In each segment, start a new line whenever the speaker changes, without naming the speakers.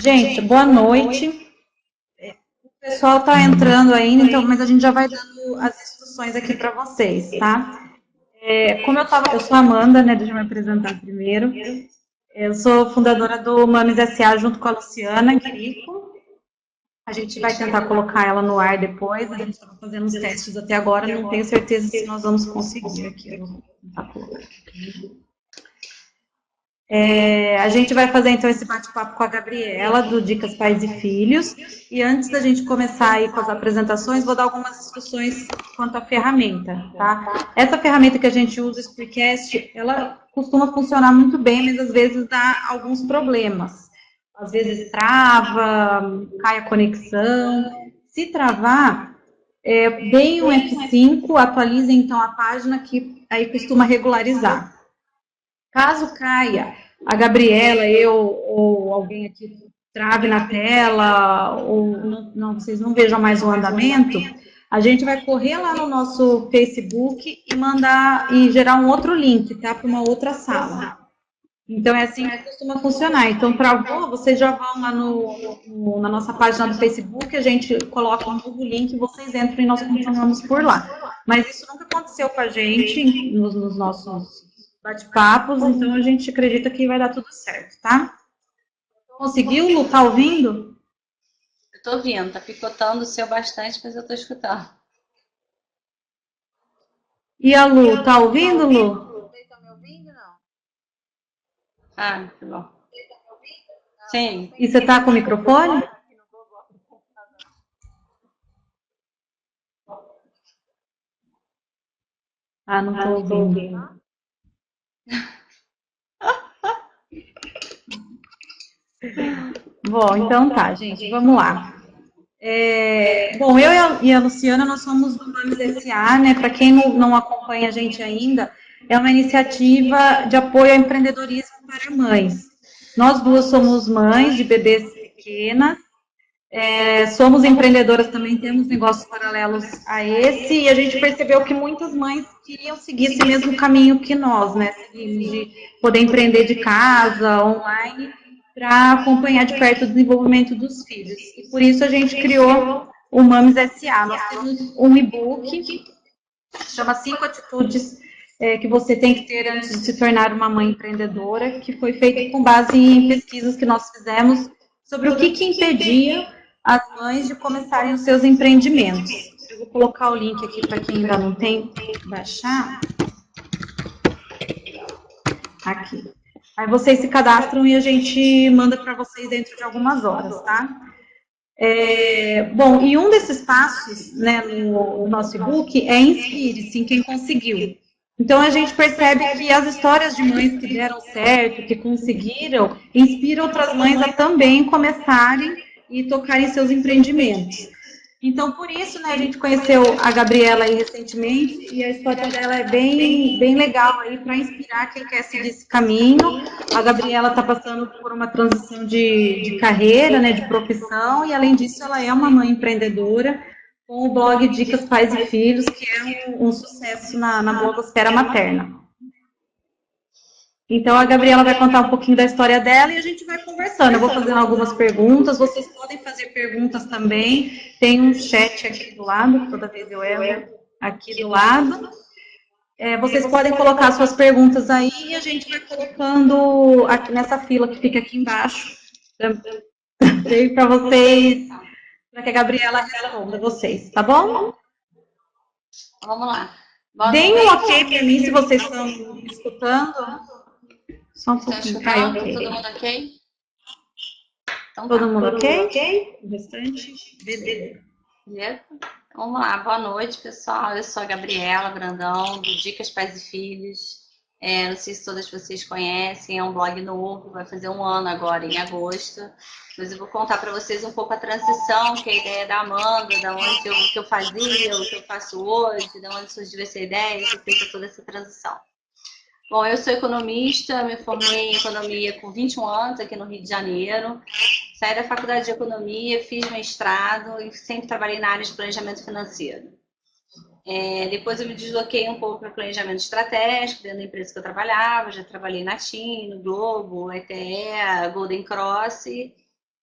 Gente, boa noite. O pessoal está entrando ainda, então, mas a gente já vai dando as instruções aqui para vocês, tá? Eu sou a Amanda, né? Deixa eu me apresentar primeiro. Eu sou fundadora do Mames SA junto com a Luciana Quirico. A gente vai tentar colocar ela no ar depois. A gente está fazendo os testes até agora, não tenho certeza se nós vamos conseguir aqui. Eu vou tentar colocar aqui. A gente vai fazer então esse bate-papo com a Gabriela, do Dicas Pais e Filhos. E antes da gente começar aí com as apresentações, vou dar algumas instruções quanto à ferramenta, tá? Essa ferramenta que a gente usa, o Spreecast, ela costuma funcionar muito bem, mas às vezes dá alguns problemas. Às vezes trava, cai a conexão. Se travar, deem um F5, atualize então a página que aí costuma regularizar. Caso caia, a Gabriela, eu ou alguém aqui trave na tela, ou vocês não vejam mais o andamento, a gente vai correr lá no nosso Facebook e mandar e gerar um outro link, tá? Para uma outra sala. Então é assim que costuma funcionar. Então, travou, vocês já vão lá na nossa página do Facebook, a gente coloca um novo link e vocês entram e nós continuamos por lá. Mas isso nunca aconteceu com a gente nos nossos bate-papos, então a gente acredita que vai dar tudo certo, tá? Conseguiu, Lu? Tá ouvindo?
Eu tô ouvindo, tá picotando o seu bastante, mas eu tô escutando.
E a Lu, tá ouvindo, Lu?
Vocês estão me ouvindo, não?
Ah, que bom. Sim.
E você tá com o microfone? Ah, não tô ouvindo. Bom, então tá, gente, vamos lá. Bom, eu e a Luciana, nós somos do Mames SA, né? Para quem não acompanha a gente ainda, é uma iniciativa de apoio ao empreendedorismo para mães. Nós duas somos mães de bebês pequenas, somos empreendedoras também, temos negócios paralelos a esse, e a gente percebeu que muitas mães queriam seguir esse mesmo caminho que nós, né? De poder empreender de casa, online, para acompanhar de perto o desenvolvimento dos filhos. E por isso a gente criou o Mames SA. Nós temos um e-book, chama 5 atitudes que você tem que ter antes de se tornar uma mãe empreendedora, que foi feito com base em pesquisas que nós fizemos sobre o que impedia as mães de começarem os seus empreendimentos. Eu vou colocar o link aqui para quem ainda não tem, baixar. Aqui. Aí vocês se cadastram e a gente manda para vocês dentro de algumas horas, tá? Bom, e um desses passos, né, no nosso e-book é inspire-se em quem conseguiu. Então, a gente percebe que as histórias de mães que deram certo, que conseguiram, inspiram outras mães a também começarem e tocarem seus empreendimentos. Então, por isso, né, a gente conheceu a Gabriela aí recentemente e a história dela é bem legal aí para inspirar quem quer seguir esse caminho. A Gabriela está passando por uma transição de carreira, né, de profissão, e além disso, ela é uma mãe empreendedora com o blog Dicas Pais e Filhos, que é um sucesso na blogosfera materna. Então, a Gabriela vai contar um pouquinho da história dela e a gente vai conversando. Eu vou fazendo algumas perguntas, vocês podem fazer perguntas também. Tem um chat aqui do lado, toda vez eu erro aqui do lado. Vocês podem colocar suas perguntas aí e a gente vai colocando aqui nessa fila que fica aqui embaixo. Para vocês, para que a Gabriela responda vocês, tá bom?
Vamos lá.
Deem um ok para mim se vocês estão escutando. Só um pouquinho.
Okay. Todo mundo ok?
Então, todo mundo ok? O restante? Beleza.
Vamos lá. Boa noite, pessoal. Eu sou a Gabriela Brandão, do Dicas Pais e Filhos. Não sei se todas vocês conhecem, é um blog novo, vai fazer 1 ano agora, em agosto. Mas eu vou contar para vocês um pouco a transição, que é a ideia da Amanda, da onde que eu fazia, o que eu faço hoje, da onde surgiu essa ideia, que fez toda essa transição. Bom, eu sou economista, me formei em economia com 21 anos aqui no Rio de Janeiro. Saí da faculdade de economia, fiz mestrado e sempre trabalhei na área de planejamento financeiro. Depois eu me desloquei um pouco para planejamento estratégico dentro da empresa que eu trabalhava. Já trabalhei na TIM, no Globo, ETE, Golden Cross.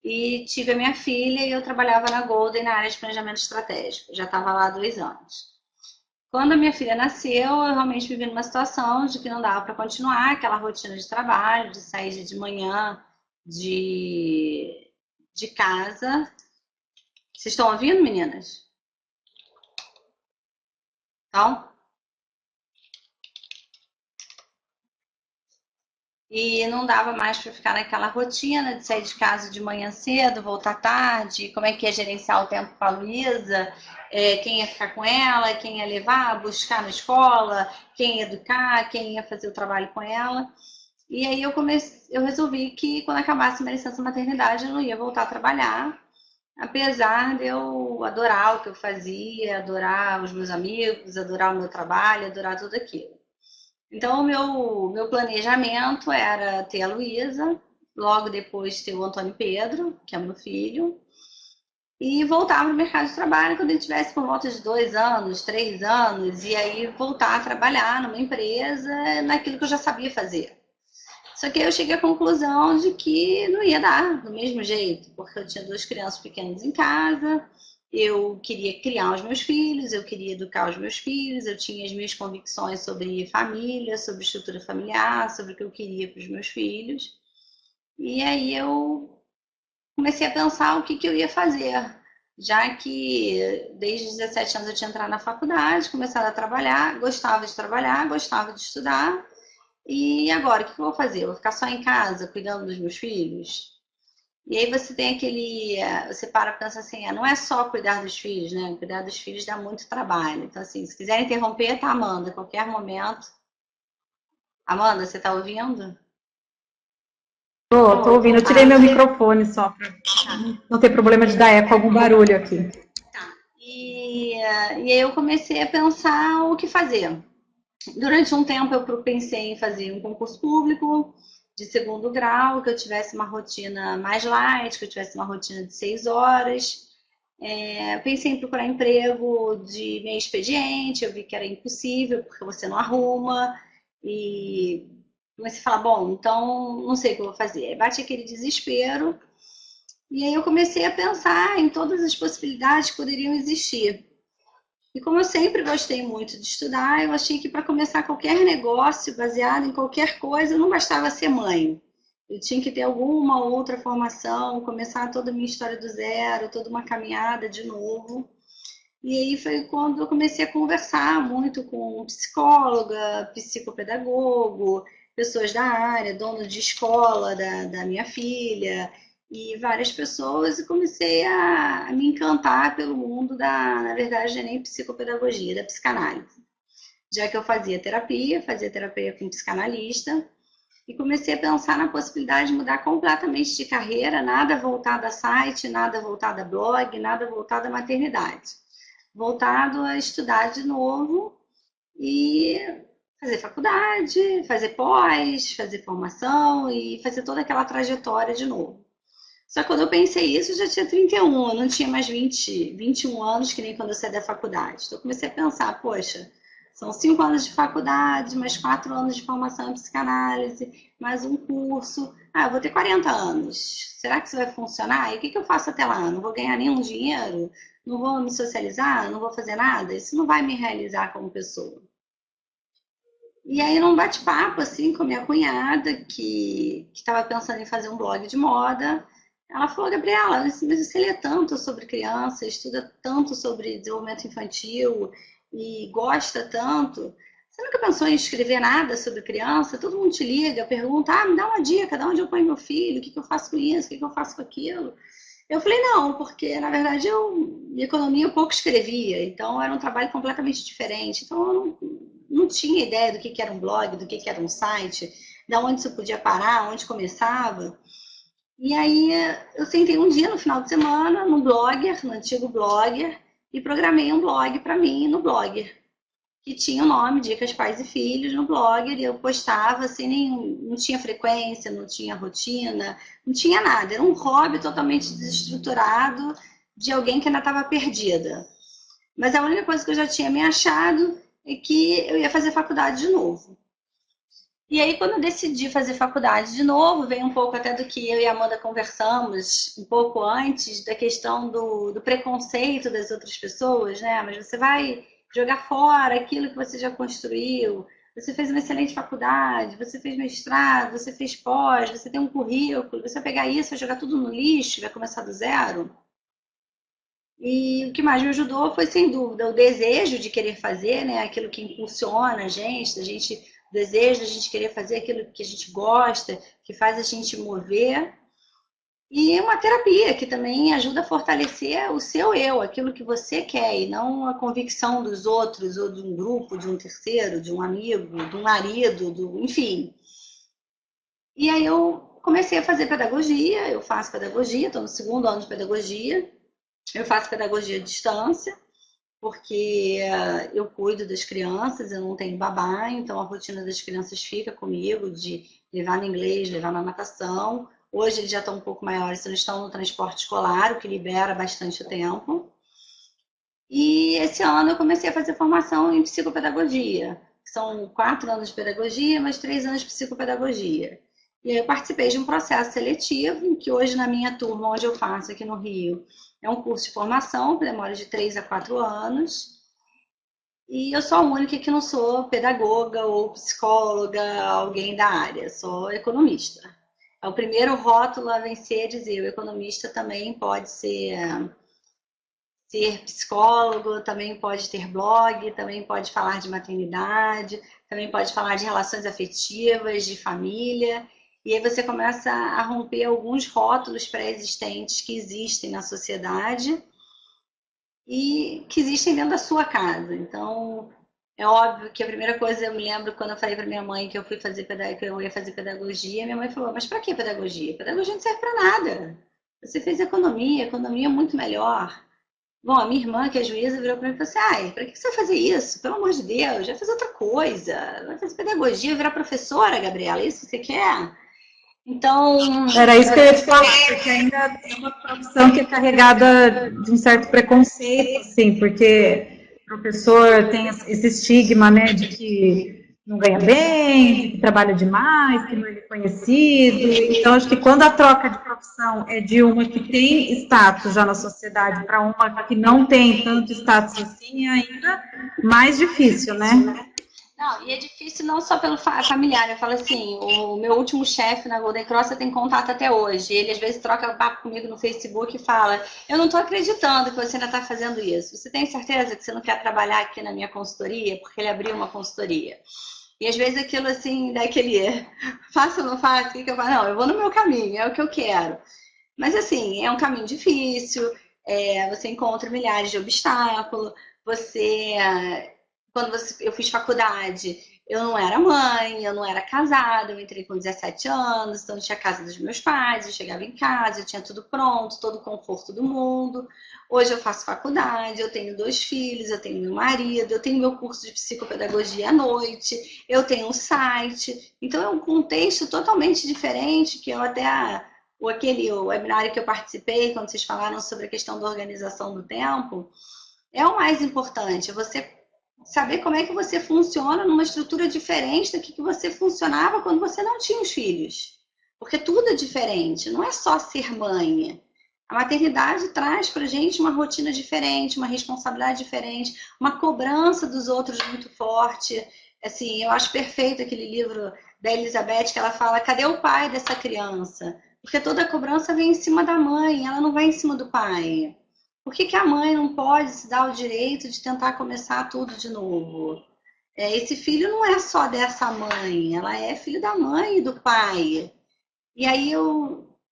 e tive a minha filha e eu trabalhava na Golden na área de planejamento estratégico. Já estava lá há 2 anos. Quando a minha filha nasceu, eu realmente me vi numa situação de que não dava para continuar aquela rotina de trabalho, de sair de manhã de casa. Vocês estão ouvindo, meninas? Então, e não dava mais para ficar naquela rotina de sair de casa de manhã cedo, voltar tarde, como é que ia gerenciar o tempo com a Luísa, quem ia ficar com ela, quem ia levar, buscar na escola, quem ia educar, quem ia fazer o trabalho com ela. E aí eu resolvi que quando acabasse minha licença maternidade eu não ia voltar a trabalhar, apesar de eu adorar o que eu fazia, adorar os meus amigos, adorar o meu trabalho, adorar tudo aquilo. Então, o meu planejamento era ter a Luísa, logo depois ter o Antônio Pedro, que é meu filho, e voltar para o mercado de trabalho quando ele tivesse por volta de 2 anos, 3 anos, e aí voltar a trabalhar numa empresa naquilo que eu já sabia fazer. Só que aí eu cheguei à conclusão de que não ia dar do mesmo jeito, porque eu tinha 2 crianças pequenas em casa, eu queria criar os meus filhos, eu queria educar os meus filhos, eu tinha as minhas convicções sobre família, sobre estrutura familiar, sobre o que eu queria para os meus filhos. E aí eu comecei a pensar o que eu ia fazer, já que desde os 17 anos eu tinha entrado na faculdade, começado a trabalhar, gostava de estudar. E agora, o que eu vou fazer? Eu vou ficar só em casa cuidando dos meus filhos? E aí você tem você para e pensa assim, não é só cuidar dos filhos, né? Cuidar dos filhos dá muito trabalho. Então, assim, se quiser interromper, tá, Amanda, a qualquer momento. Amanda, você tá ouvindo?
Tô ouvindo. Eu tirei meu microfone só para não ter problema de dar eco, algum barulho aqui.
Tá. E aí eu comecei a pensar o que fazer. Durante um tempo eu pensei em fazer um concurso público de segundo grau, que eu tivesse uma rotina mais light, que eu tivesse uma rotina de 6 horas. Pensei em procurar emprego de meio expediente, eu vi que era impossível, porque você não arruma. E comecei a falar, bom, então não sei o que eu vou fazer. Aí bate aquele desespero, e aí eu comecei a pensar em todas as possibilidades que poderiam existir. E como eu sempre gostei muito de estudar, eu achei que para começar qualquer negócio baseado em qualquer coisa, não bastava ser mãe. Eu tinha que ter alguma outra formação, começar toda a minha história do zero, toda uma caminhada de novo. E aí foi quando eu comecei a conversar muito com psicóloga, psicopedagogo, pessoas da área, dono de escola da minha filha, e várias pessoas, e comecei a me encantar pelo mundo na verdade, nem psicopedagogia, da psicanálise. Já que eu fazia terapia com psicanalista, e comecei a pensar na possibilidade de mudar completamente de carreira, nada voltado a site, nada voltado a blog, nada voltado à maternidade. Voltado a estudar de novo e fazer faculdade, fazer pós, fazer formação e fazer toda aquela trajetória de novo. Só que quando eu pensei isso, eu já tinha 31, eu não tinha mais 21 anos, que nem quando eu saí da faculdade. Então eu comecei a pensar, poxa, são 5 anos de faculdade, mais 4 anos de formação em psicanálise, mais um curso. Eu vou ter 40 anos. Será que isso vai funcionar? E o que eu faço até lá? Não vou ganhar nenhum dinheiro? Não vou me socializar? Não vou fazer nada? Isso não vai me realizar como pessoa. E aí, num bate-papo, assim, com a minha cunhada, que estava pensando em fazer um blog de moda, ela falou, Gabriela, mas você lê tanto sobre criança, estuda tanto sobre desenvolvimento infantil e gosta tanto, você nunca pensou em escrever nada sobre criança? Todo mundo te liga, pergunta, me dá uma dica, de onde eu ponho meu filho, o que eu faço com isso, o que eu faço com aquilo? Eu falei, não, porque na verdade de economia eu pouco escrevia, então era um trabalho completamente diferente. Então eu não tinha ideia do que era um blog, do que era um site, de onde isso podia parar, onde começava. E aí eu sentei um dia no final de semana no Blogger, no antigo Blogger, e programei um blog para mim no Blogger, que tinha o nome Dicas Pais e Filhos no Blogger, e eu postava sem nenhum, não tinha frequência, não tinha rotina, não tinha nada. Era um hobby totalmente desestruturado de alguém que ainda estava perdida. Mas a única coisa que eu já tinha me achado é que eu ia fazer faculdade de novo. E aí, quando eu decidi fazer faculdade de novo, veio um pouco até do que eu e a Amanda conversamos um pouco antes, da questão do preconceito das outras pessoas, né? Mas você vai jogar fora aquilo que você já construiu, você fez uma excelente faculdade, você fez mestrado, você fez pós, você tem um currículo, você vai pegar isso, vai jogar tudo no lixo, vai começar do zero. E o que mais me ajudou foi, sem dúvida, o desejo de querer fazer, né? Aquilo que impulsiona a gente, o desejo de a gente querer fazer aquilo que a gente gosta, que faz a gente mover. E uma terapia que também ajuda a fortalecer o seu eu, aquilo que você quer, e não a convicção dos outros, ou de um grupo, de um terceiro, de um amigo, do marido, enfim. E aí eu comecei a fazer pedagogia, eu faço pedagogia, estou no segundo ano de pedagogia, eu faço pedagogia à distância, porque eu cuido das crianças, eu não tenho babá, então a rotina das crianças fica comigo, de levar no inglês, levar na natação. Hoje eles já estão um pouco maiores, eles estão no transporte escolar, o que libera bastante o tempo. E esse ano eu comecei a fazer formação em psicopedagogia. São 4 anos de pedagogia, mais 3 anos de psicopedagogia. E aí eu participei de um processo seletivo, em que hoje na minha turma, onde eu faço aqui no Rio, é um curso de formação, que demora de 3 a 4 anos. E eu sou a única que não sou pedagoga ou psicóloga, alguém da área, sou economista. É o primeiro rótulo a vencer é dizer, o economista também pode ser psicólogo, também pode ter blog, também pode falar de maternidade, também pode falar de relações afetivas, de família. E aí você começa a romper alguns rótulos pré-existentes que existem na sociedade e que existem dentro da sua casa. Então, é óbvio que a primeira coisa eu me lembro quando eu falei para minha mãe que eu fui fazer que eu ia fazer pedagogia, minha mãe falou: "Mas para que pedagogia? Pedagogia não serve para nada. Você fez economia, economia é muito melhor." Bom, a minha irmã, que é juíza, virou para mim e falou assim: "Ai, para que você vai fazer isso? Pelo amor de Deus, vai fazer outra coisa. Vai fazer pedagogia, virar professora, Gabriela, é isso que você quer?" Então,
Era isso que eu ia te falar, porque ainda é uma profissão que é carregada de um certo preconceito, assim, porque o professor tem esse estigma, né, de que não ganha bem, de que trabalha demais, que não é reconhecido. Então, acho que quando a troca de profissão é de uma que tem status já na sociedade para uma que não tem tanto status assim, é ainda mais difícil, né?
não, e é difícil não só pelo familiar. Eu falo assim, o meu último chefe na Golden Cross eu tenho contato até hoje. Ele às vezes troca papo comigo no Facebook e fala: "Eu não estou acreditando que você ainda está fazendo isso. Você tem certeza que você não quer trabalhar aqui na minha consultoria?" Porque ele abriu uma consultoria. E às vezes aquilo assim, daquele faço ou não faço, o que eu falo? Não, eu vou no meu caminho, é o que eu quero. Mas assim, é um caminho difícil, você encontra milhares de obstáculos, você. Quando eu fiz faculdade, eu não era mãe, eu não era casada, eu entrei com 17 anos, então eu tinha a casa dos meus pais, eu chegava em casa, eu tinha tudo pronto, todo o conforto do mundo. Hoje eu faço faculdade, eu tenho 2 filhos, eu tenho meu marido, eu tenho meu curso de psicopedagogia à noite, eu tenho um site. Então é um contexto totalmente diferente que eu até aquele webinário que eu participei, quando vocês falaram sobre a questão da organização do tempo, é o mais importante, é você saber como é que você funciona numa estrutura diferente do que você funcionava quando você não tinha os filhos. Porque tudo é diferente, não é só ser mãe. A maternidade traz para gente uma rotina diferente, uma responsabilidade diferente, uma cobrança dos outros muito forte. Assim, eu acho perfeito aquele livro da Elizabeth que ela fala: cadê o pai dessa criança? Porque toda a cobrança vem em cima da mãe, ela não vai em cima do pai. Por que a mãe não pode se dar o direito de tentar começar tudo de novo? Esse filho não é só dessa mãe, ela é filho da mãe e do pai. E aí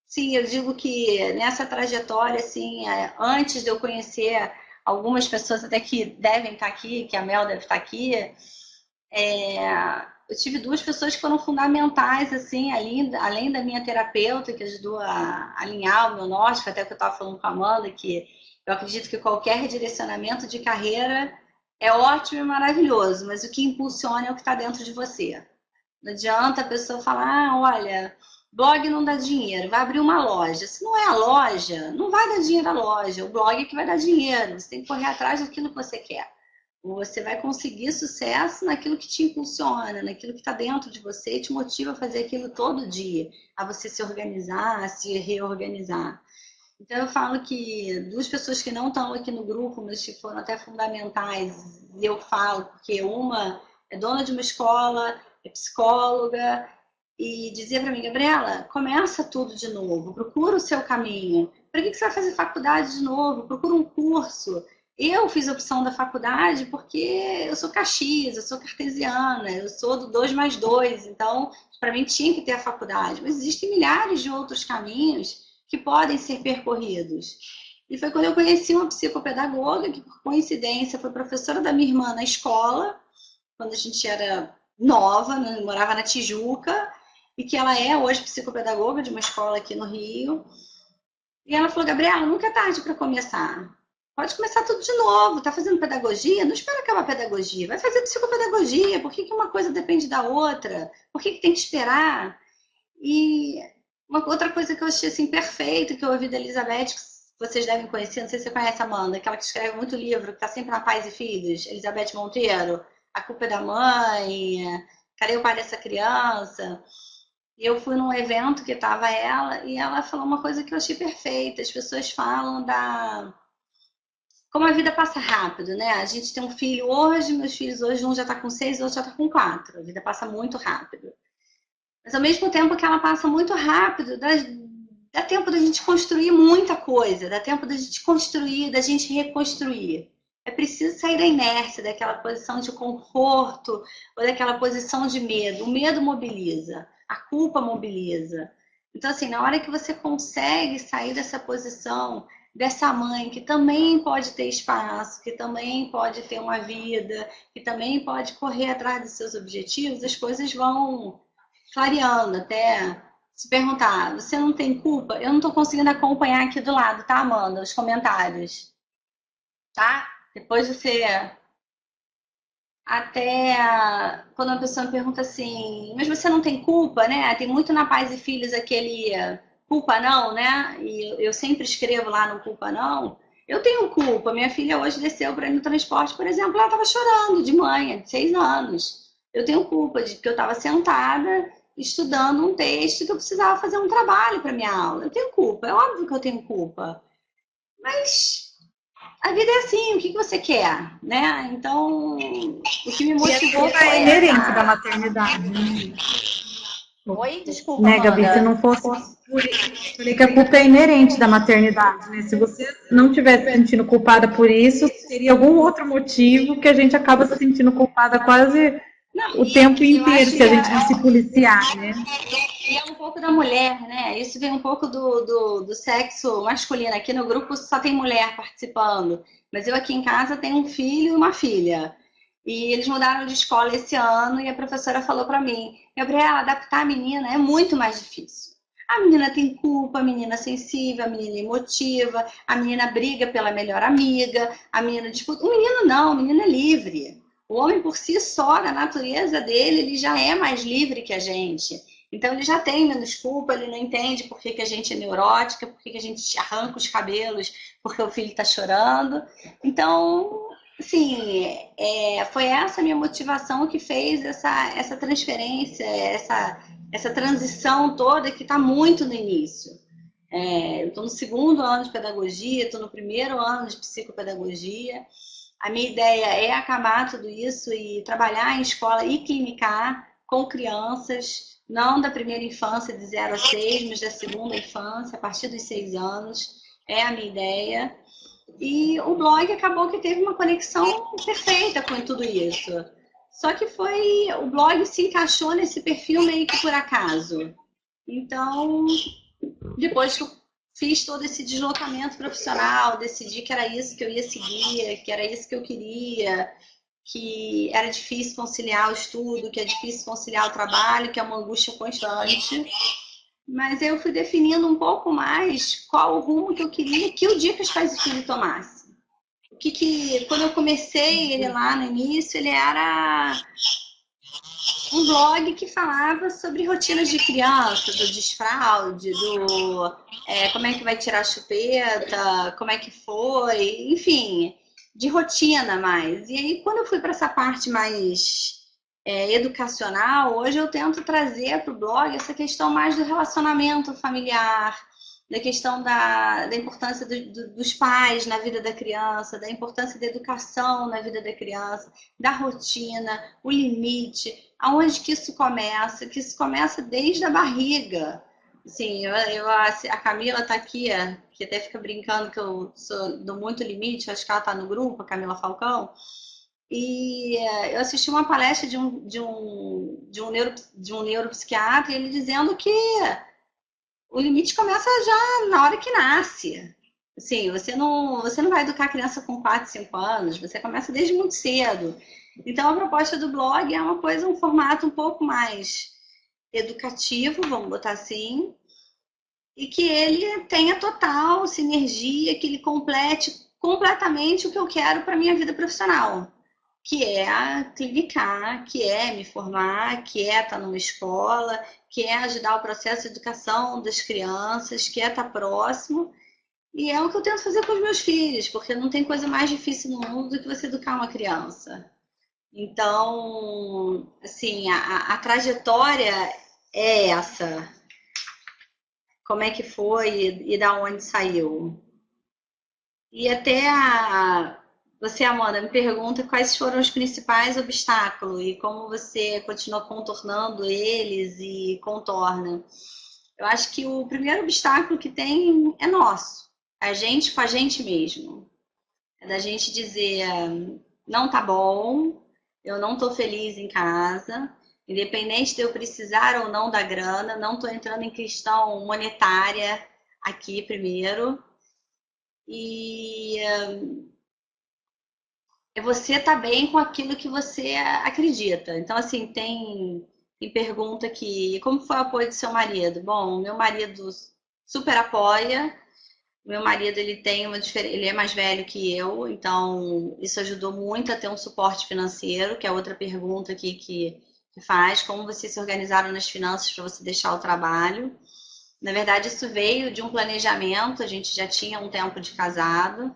sim, eu digo que nessa trajetória, assim, antes de eu conhecer algumas pessoas até que devem estar aqui, que a Mel deve estar aqui, eu tive 2 pessoas que foram fundamentais, assim, além da minha terapeuta, que ajudou a alinhar o meu norte, até que eu estava falando com a Amanda, que eu acredito que qualquer direcionamento de carreira é ótimo e maravilhoso, mas o que impulsiona é o que está dentro de você. Não adianta a pessoa falar: "Ah, olha, blog não dá dinheiro, vai abrir uma loja." Se não é a loja, não vai dar dinheiro à loja, o blog é que vai dar dinheiro, você tem que correr atrás daquilo que você quer. Você vai conseguir sucesso naquilo que te impulsiona, naquilo que está dentro de você e te motiva a fazer aquilo todo dia, a você se organizar, a se reorganizar. Então, eu falo que duas pessoas que não estão aqui no grupo, mas que foram até fundamentais, e eu falo porque uma é dona de uma escola, é psicóloga, e dizia para mim, Gabriela, começa tudo de novo, procura o seu caminho. Para que você vai fazer faculdade de novo? Procura um curso. Eu fiz a opção da faculdade porque eu sou Caxias, eu sou cartesiana, eu sou do 2 mais 2, então para mim tinha que ter a faculdade. Mas existem milhares de outros caminhos que podem ser percorridos. E foi quando eu conheci uma psicopedagoga, que por coincidência foi professora da minha irmã na escola, quando a gente era nova, né, morava na Tijuca, e que ela é hoje psicopedagoga de uma escola aqui no Rio. E ela falou, Gabriela, nunca é tarde para começar. Pode começar tudo de novo. Tá fazendo pedagogia? Não espera acabar a pedagogia. Vai fazer psicopedagogia. Por que uma coisa depende da outra? Por que tem que esperar? E uma outra coisa que eu achei assim, perfeita, que eu ouvi da Elizabeth, que vocês devem conhecer, não sei se você conhece a Amanda, aquela que escreve muito livro, que está sempre na Pais e Filhos, Elizabeth Monteiro, A Culpa é da Mãe, Cadê o Pai dessa Criança? E eu fui num evento que estava ela, e ela falou uma coisa que eu achei perfeita. As pessoas falam da... como a vida passa rápido, né? A gente tem um filho hoje, meus filhos hoje, um já está com 6, o outro já está com 4. A vida passa muito rápido. Mas ao mesmo tempo que ela passa muito rápido, dá tempo da gente construir muita coisa, dá tempo da gente construir, da gente reconstruir. É preciso sair da inércia, daquela posição de conforto ou daquela posição de medo. O medo mobiliza, a culpa mobiliza. Então, assim, na hora que você consegue sair dessa posição, dessa mãe que também pode ter espaço, que também pode ter uma vida, que também pode correr atrás dos seus objetivos, as coisas vão clareando, até se perguntar, você não tem culpa? Eu não estou conseguindo acompanhar aqui do lado, tá, Amanda? Os comentários, tá? Depois você... Até quando a pessoa me pergunta assim, mas você não tem culpa, né? Tem muito na Pais e Filhos aquele culpa não, né? E eu sempre escrevo lá no culpa não. Eu tenho culpa. Minha filha hoje desceu para ir no transporte, por exemplo, ela estava chorando de manhã, de 6 anos. Eu tenho culpa de que eu estava sentada estudando um texto que eu precisava fazer um trabalho para minha aula. Eu tenho culpa, é óbvio que eu tenho culpa. Mas a vida é assim, o que você quer, né? Então, o que me
E a
motivou
culpa é
foi
inerente da
essa...
maternidade, né?
Oi, desculpa,
Né, Gabi, se
Amanda.
não fosse falei que a culpa é inerente da maternidade, né? Se você não tivesse se sentindo culpada por isso, teria algum outro motivo que a gente acaba se sentindo culpada quase
Não,
o tempo
e eu
inteiro
acho
se a
que
gente não se policiar, né?
e é um pouco da mulher, né? Isso vem um pouco do sexo masculino. Aqui no grupo só tem mulher participando, mas eu aqui em casa tenho um filho e uma filha. E eles mudaram de escola esse ano e a professora falou para mim, Gabriela, adaptar a menina é muito mais difícil. A menina tem culpa, a menina é sensível, a menina é emotiva, a menina briga pela melhor amiga, a menina disputa. O menino não, o menino é livre. O homem por si só, na natureza dele, ele já é mais livre que a gente. Então ele já tem menos culpa, ele não entende por que a gente é neurótica, por que a gente arranca os cabelos porque o filho está chorando. Então, assim, foi essa minha motivação que fez essa transferência, essa transição toda que está muito no início. Eu estou no segundo ano de pedagogia, estou no primeiro ano de psicopedagogia. A minha ideia é acabar tudo isso e trabalhar em escola e clinicar com crianças, não da primeira infância de 0 a 6, mas da segunda infância, a partir dos 6 anos. É a minha ideia. E o blog acabou que teve uma conexão perfeita com tudo isso. Só que o blog se encaixou nesse perfil meio que por acaso. Então, depois que eu fiz todo esse deslocamento profissional, decidi que era isso que eu ia seguir, que era isso que eu queria, que era difícil conciliar o estudo, que é difícil conciliar o trabalho, que é uma angústia constante. Mas eu fui definindo um pouco mais qual o rumo que eu queria que o Dicas Pais e Filhos tomasse. Quando eu comecei ele lá no início, ele era um blog que falava sobre rotinas de criança, do desfraude, como é que vai tirar a chupeta, como é que foi, enfim. de rotina mais. E aí, quando eu fui para essa parte mais educacional, hoje eu tento trazer para o blog essa questão mais do relacionamento familiar, da questão da importância dos pais na vida da criança, da importância da educação na vida da criança, da rotina, o limite, aonde que isso começa, que isso começa desde a barriga. Sim, a Camila está aqui, que até fica brincando que eu dou muito limite, acho que ela está no grupo, a Camila Falcão. E eu assisti uma palestra de um neuropsiquiatra, ele dizendo que o limite começa já na hora que nasce. Assim, você não vai educar a criança com 4, 5 anos, você começa desde muito cedo. Então, a proposta do blog é uma coisa, um formato um pouco mais educativo, vamos botar assim, e que ele tenha total sinergia, que ele complete completamente o que eu quero para minha vida profissional, que é clinicar, que é me formar, que é estar numa escola, que é ajudar o processo de educação das crianças, que é estar próximo. E é o que eu tento fazer com os meus filhos, porque não tem coisa mais difícil no mundo do que você educar uma criança. Então, assim, a trajetória é essa. Como é que foi e da onde saiu? E até você, Amanda, me pergunta quais foram os principais obstáculos e como você continua contornando eles e contorna. Eu acho que o primeiro obstáculo que tem é nosso, a gente com a gente mesmo. É da gente dizer, não tá bom, eu não tô feliz em casa, independente de eu precisar ou não da grana, não tô entrando em questão monetária aqui primeiro. E é você estar bem com aquilo que você acredita. Então, assim, tem pergunta aqui, como foi o apoio do seu marido? Bom, meu marido super apoia. Meu marido, ele tem ele é mais velho que eu, então isso ajudou muito a ter um suporte financeiro, que é outra pergunta aqui que faz, como vocês se organizaram nas finanças para você deixar o trabalho. Na verdade, isso veio de um planejamento, a gente já tinha um tempo de casado,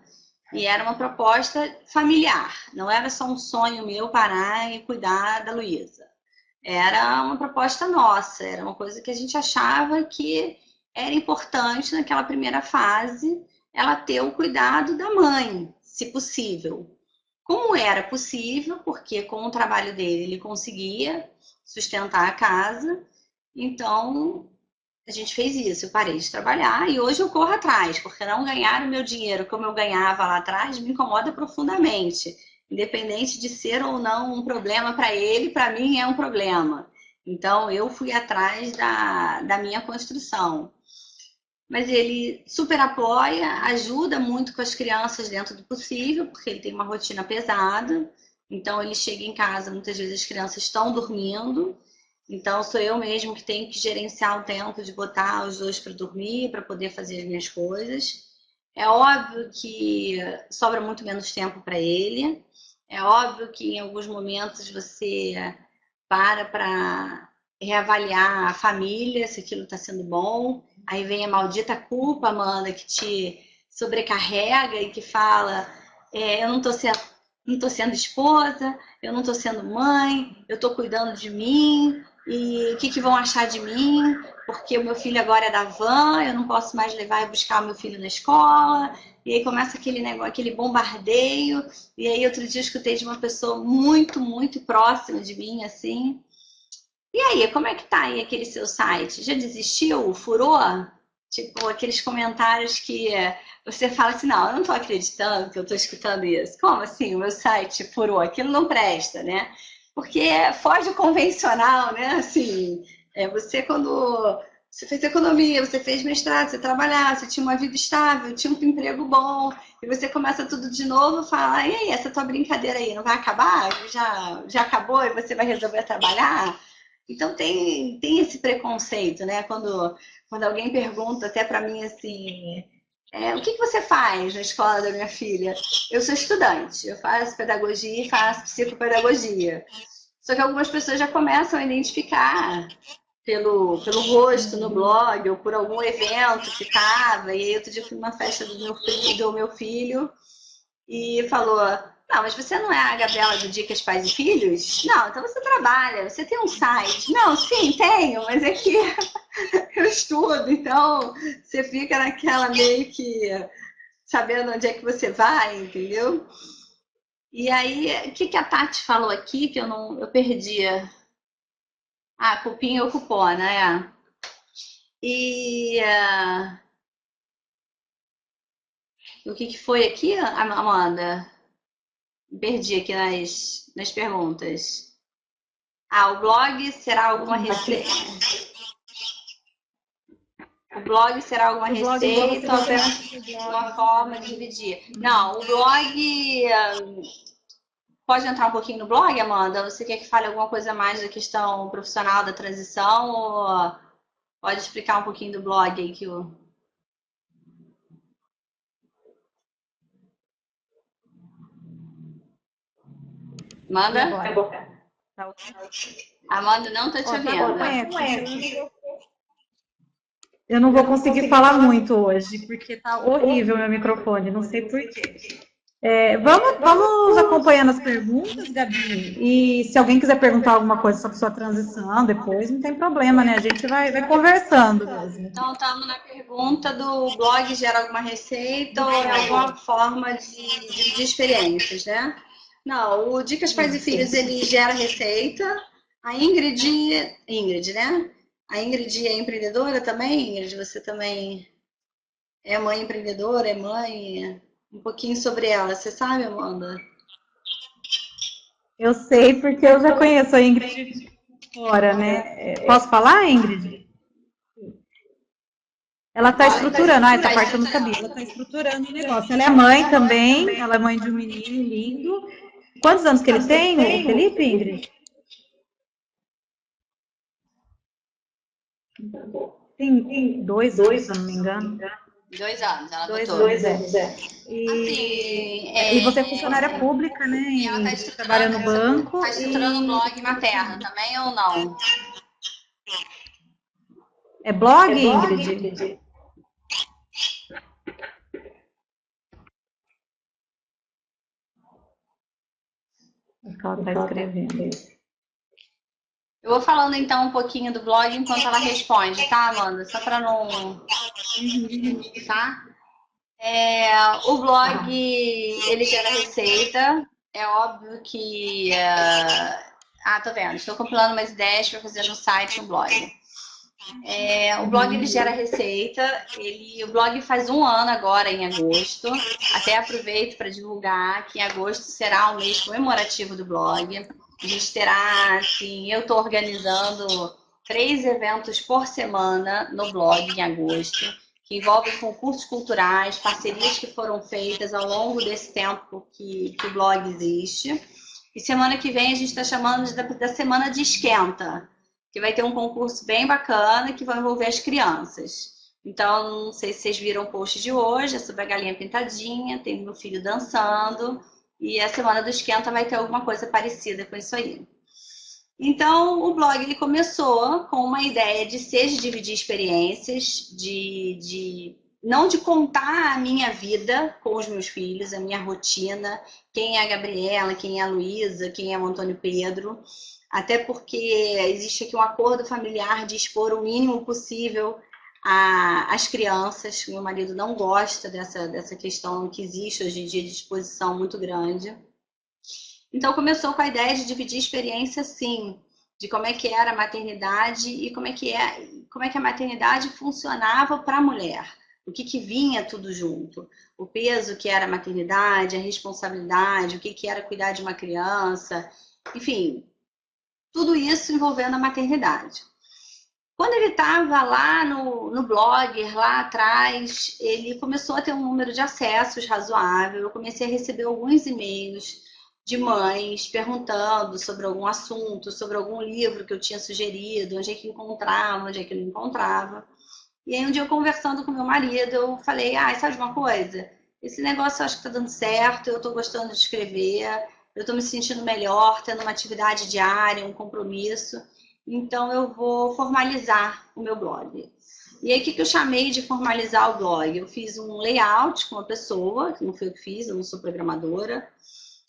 e era uma proposta familiar, não era só um sonho meu parar e cuidar da Luísa. Era uma proposta nossa, era uma coisa que a gente achava que era importante naquela primeira fase, ela ter o cuidado da mãe, se possível. Como era possível, porque com o trabalho dele ele conseguia sustentar a casa, então a gente fez isso. Eu parei de trabalhar e hoje eu corro atrás, porque não ganhar o meu dinheiro como eu ganhava lá atrás me incomoda profundamente. Independente de ser ou não um problema para ele, para mim é um problema. Então eu fui atrás da minha construção. Mas ele super apoia, ajuda muito com as crianças dentro do possível, porque ele tem uma rotina pesada. Então ele chega em casa, muitas vezes as crianças estão dormindo. Então sou eu mesmo que tenho que gerenciar o tempo de botar os dois para dormir, para poder fazer as minhas coisas. É óbvio que sobra muito menos tempo para ele. É óbvio que em alguns momentos você para reavaliar a família, se aquilo está sendo bom. Aí vem a maldita culpa, Amanda, que te sobrecarrega e que fala: eu não estou sendo esposa, eu não estou sendo mãe, eu estou cuidando de mim, e o que vão achar de mim? Porque o meu filho agora é da van, eu não posso mais levar e buscar o meu filho na escola. E aí começa aquele negócio, aquele bombardeio. E aí outro dia eu escutei de uma pessoa muito, muito próxima de mim, assim: e aí, como é que tá aí aquele seu site? Já desistiu? Furou? Tipo, aqueles comentários que você fala assim, não, eu não tô acreditando que eu tô escutando isso. Como assim? O meu site furou? Aquilo não presta, né? Porque foge do convencional, né? Assim, você quando você fez economia, você fez mestrado, você trabalhava, você tinha uma vida estável, tinha um emprego bom, e você começa tudo de novo e fala, e aí, essa tua brincadeira aí não vai acabar? Já acabou e você vai resolver trabalhar? Então tem esse preconceito, né? Quando alguém pergunta até para mim assim, o que você faz na escola da minha filha? Eu sou estudante, eu faço pedagogia e faço psicopedagogia. Só que algumas pessoas já começam a identificar pelo rosto no blog ou por algum evento que estava. E aí outro dia eu fui numa festa do meu filho e falou: não, mas você não é a Gabriela do Dicas Pais e Filhos? Não, então você trabalha, você tem um site. Não, sim, tenho, mas é que eu estudo, então você fica naquela meio que sabendo onde é que você vai, entendeu? E aí, o que a Tati falou aqui que eu perdi? Ah, cupim ou cupom, né? E o que foi aqui, Amanda? Perdi aqui nas perguntas. Ah, o blog será alguma receita? O blog será alguma receita ou apenas uma forma de dividir? Não, o blog. Pode entrar um pouquinho no blog, Amanda? Você quer que fale alguma coisa mais da questão profissional da transição? Ou pode explicar um pouquinho do blog aí que o. Amanda? Amanda, não tô te ouvindo.
Eu não vou conseguir falar muito hoje, porque tá horrível meu microfone, não sei por quê. Vamos acompanhando as perguntas, Gabi. E se alguém quiser perguntar alguma coisa sobre sua transição depois, não tem problema, né? A gente vai conversando mesmo.
Então, estamos na pergunta do blog gera alguma receita ou é alguma forma de experiências, né? Não, o Dicas Pais e Filhos, ele gera receita. A Ingrid, né? A Ingrid é empreendedora também? Ingrid, você também é mãe empreendedora, é mãe? Um pouquinho sobre ela, você sabe, Amanda?
Eu sei porque eu já conheço a Ingrid fora, né? Posso falar, Ingrid? Ela está estruturando, essa parte eu não sabia. Ela está estruturando o negócio. Ela é mãe também, ela é mãe de um menino lindo. Quantos anos que ele tem, o Felipe, Ingrid? Tem 2 anos, se eu não me engano.
2 anos, ela botou.
2 anos, E você é funcionária pública, né?
E ela
Ingrid, trabalha no banco.
Está estruturando o blog materno também ou não?
É blog, Ingrid? O que ela está escrevendo.
Eu vou falando então um pouquinho do blog enquanto ela responde, tá, Amanda? Só para não. Tá? O blog, ele gera receita. É óbvio que. Tô vendo. Estou compilando umas ideias para fazer no site um blog. O blog ele gera receita. O blog faz 1 ano agora, em agosto. Até aproveito para divulgar que em agosto será o mês comemorativo do blog. A gente terá, assim, eu estou organizando 3 eventos por semana no blog em agosto, que envolvem concursos culturais, parcerias que foram feitas ao longo desse tempo que o blog existe. E semana que vem a gente está chamando da semana de esquenta, que vai ter um concurso bem bacana que vai envolver as crianças. Então, não sei se vocês viram o post de hoje, é sobre a galinha pintadinha, tem meu filho dançando, e a semana do esquenta vai ter alguma coisa parecida com isso aí. Então, o blog ele começou com uma ideia de dividir experiências, não de contar a minha vida com os meus filhos, a minha rotina, quem é a Gabriela, quem é a Luísa, quem é o Antônio Pedro, até porque existe aqui um acordo familiar de expor o mínimo possível às crianças. Meu marido não gosta dessa questão que existe hoje em dia de exposição muito grande. Então começou com a ideia de dividir experiência, sim, de como é que era a maternidade e como é que a maternidade funcionava para a mulher. O que vinha tudo junto. O peso que era a maternidade, a responsabilidade, o que era cuidar de uma criança, enfim, tudo isso envolvendo a maternidade. Quando ele estava lá no blog, lá atrás, ele começou a ter um número de acessos razoável. Eu comecei a receber alguns e-mails de mães perguntando sobre algum assunto, sobre algum livro que eu tinha sugerido, onde é que encontrava, onde é que não encontrava. E aí um dia eu conversando com meu marido, eu falei, sabe de uma coisa? Esse negócio eu acho que está dando certo, eu estou gostando de escrever, eu estou me sentindo melhor, tendo uma atividade diária, um compromisso. Então eu vou formalizar o meu blog. E aí, o que eu chamei de formalizar o blog? Eu fiz um layout com uma pessoa, que não foi eu que fiz, eu não sou programadora.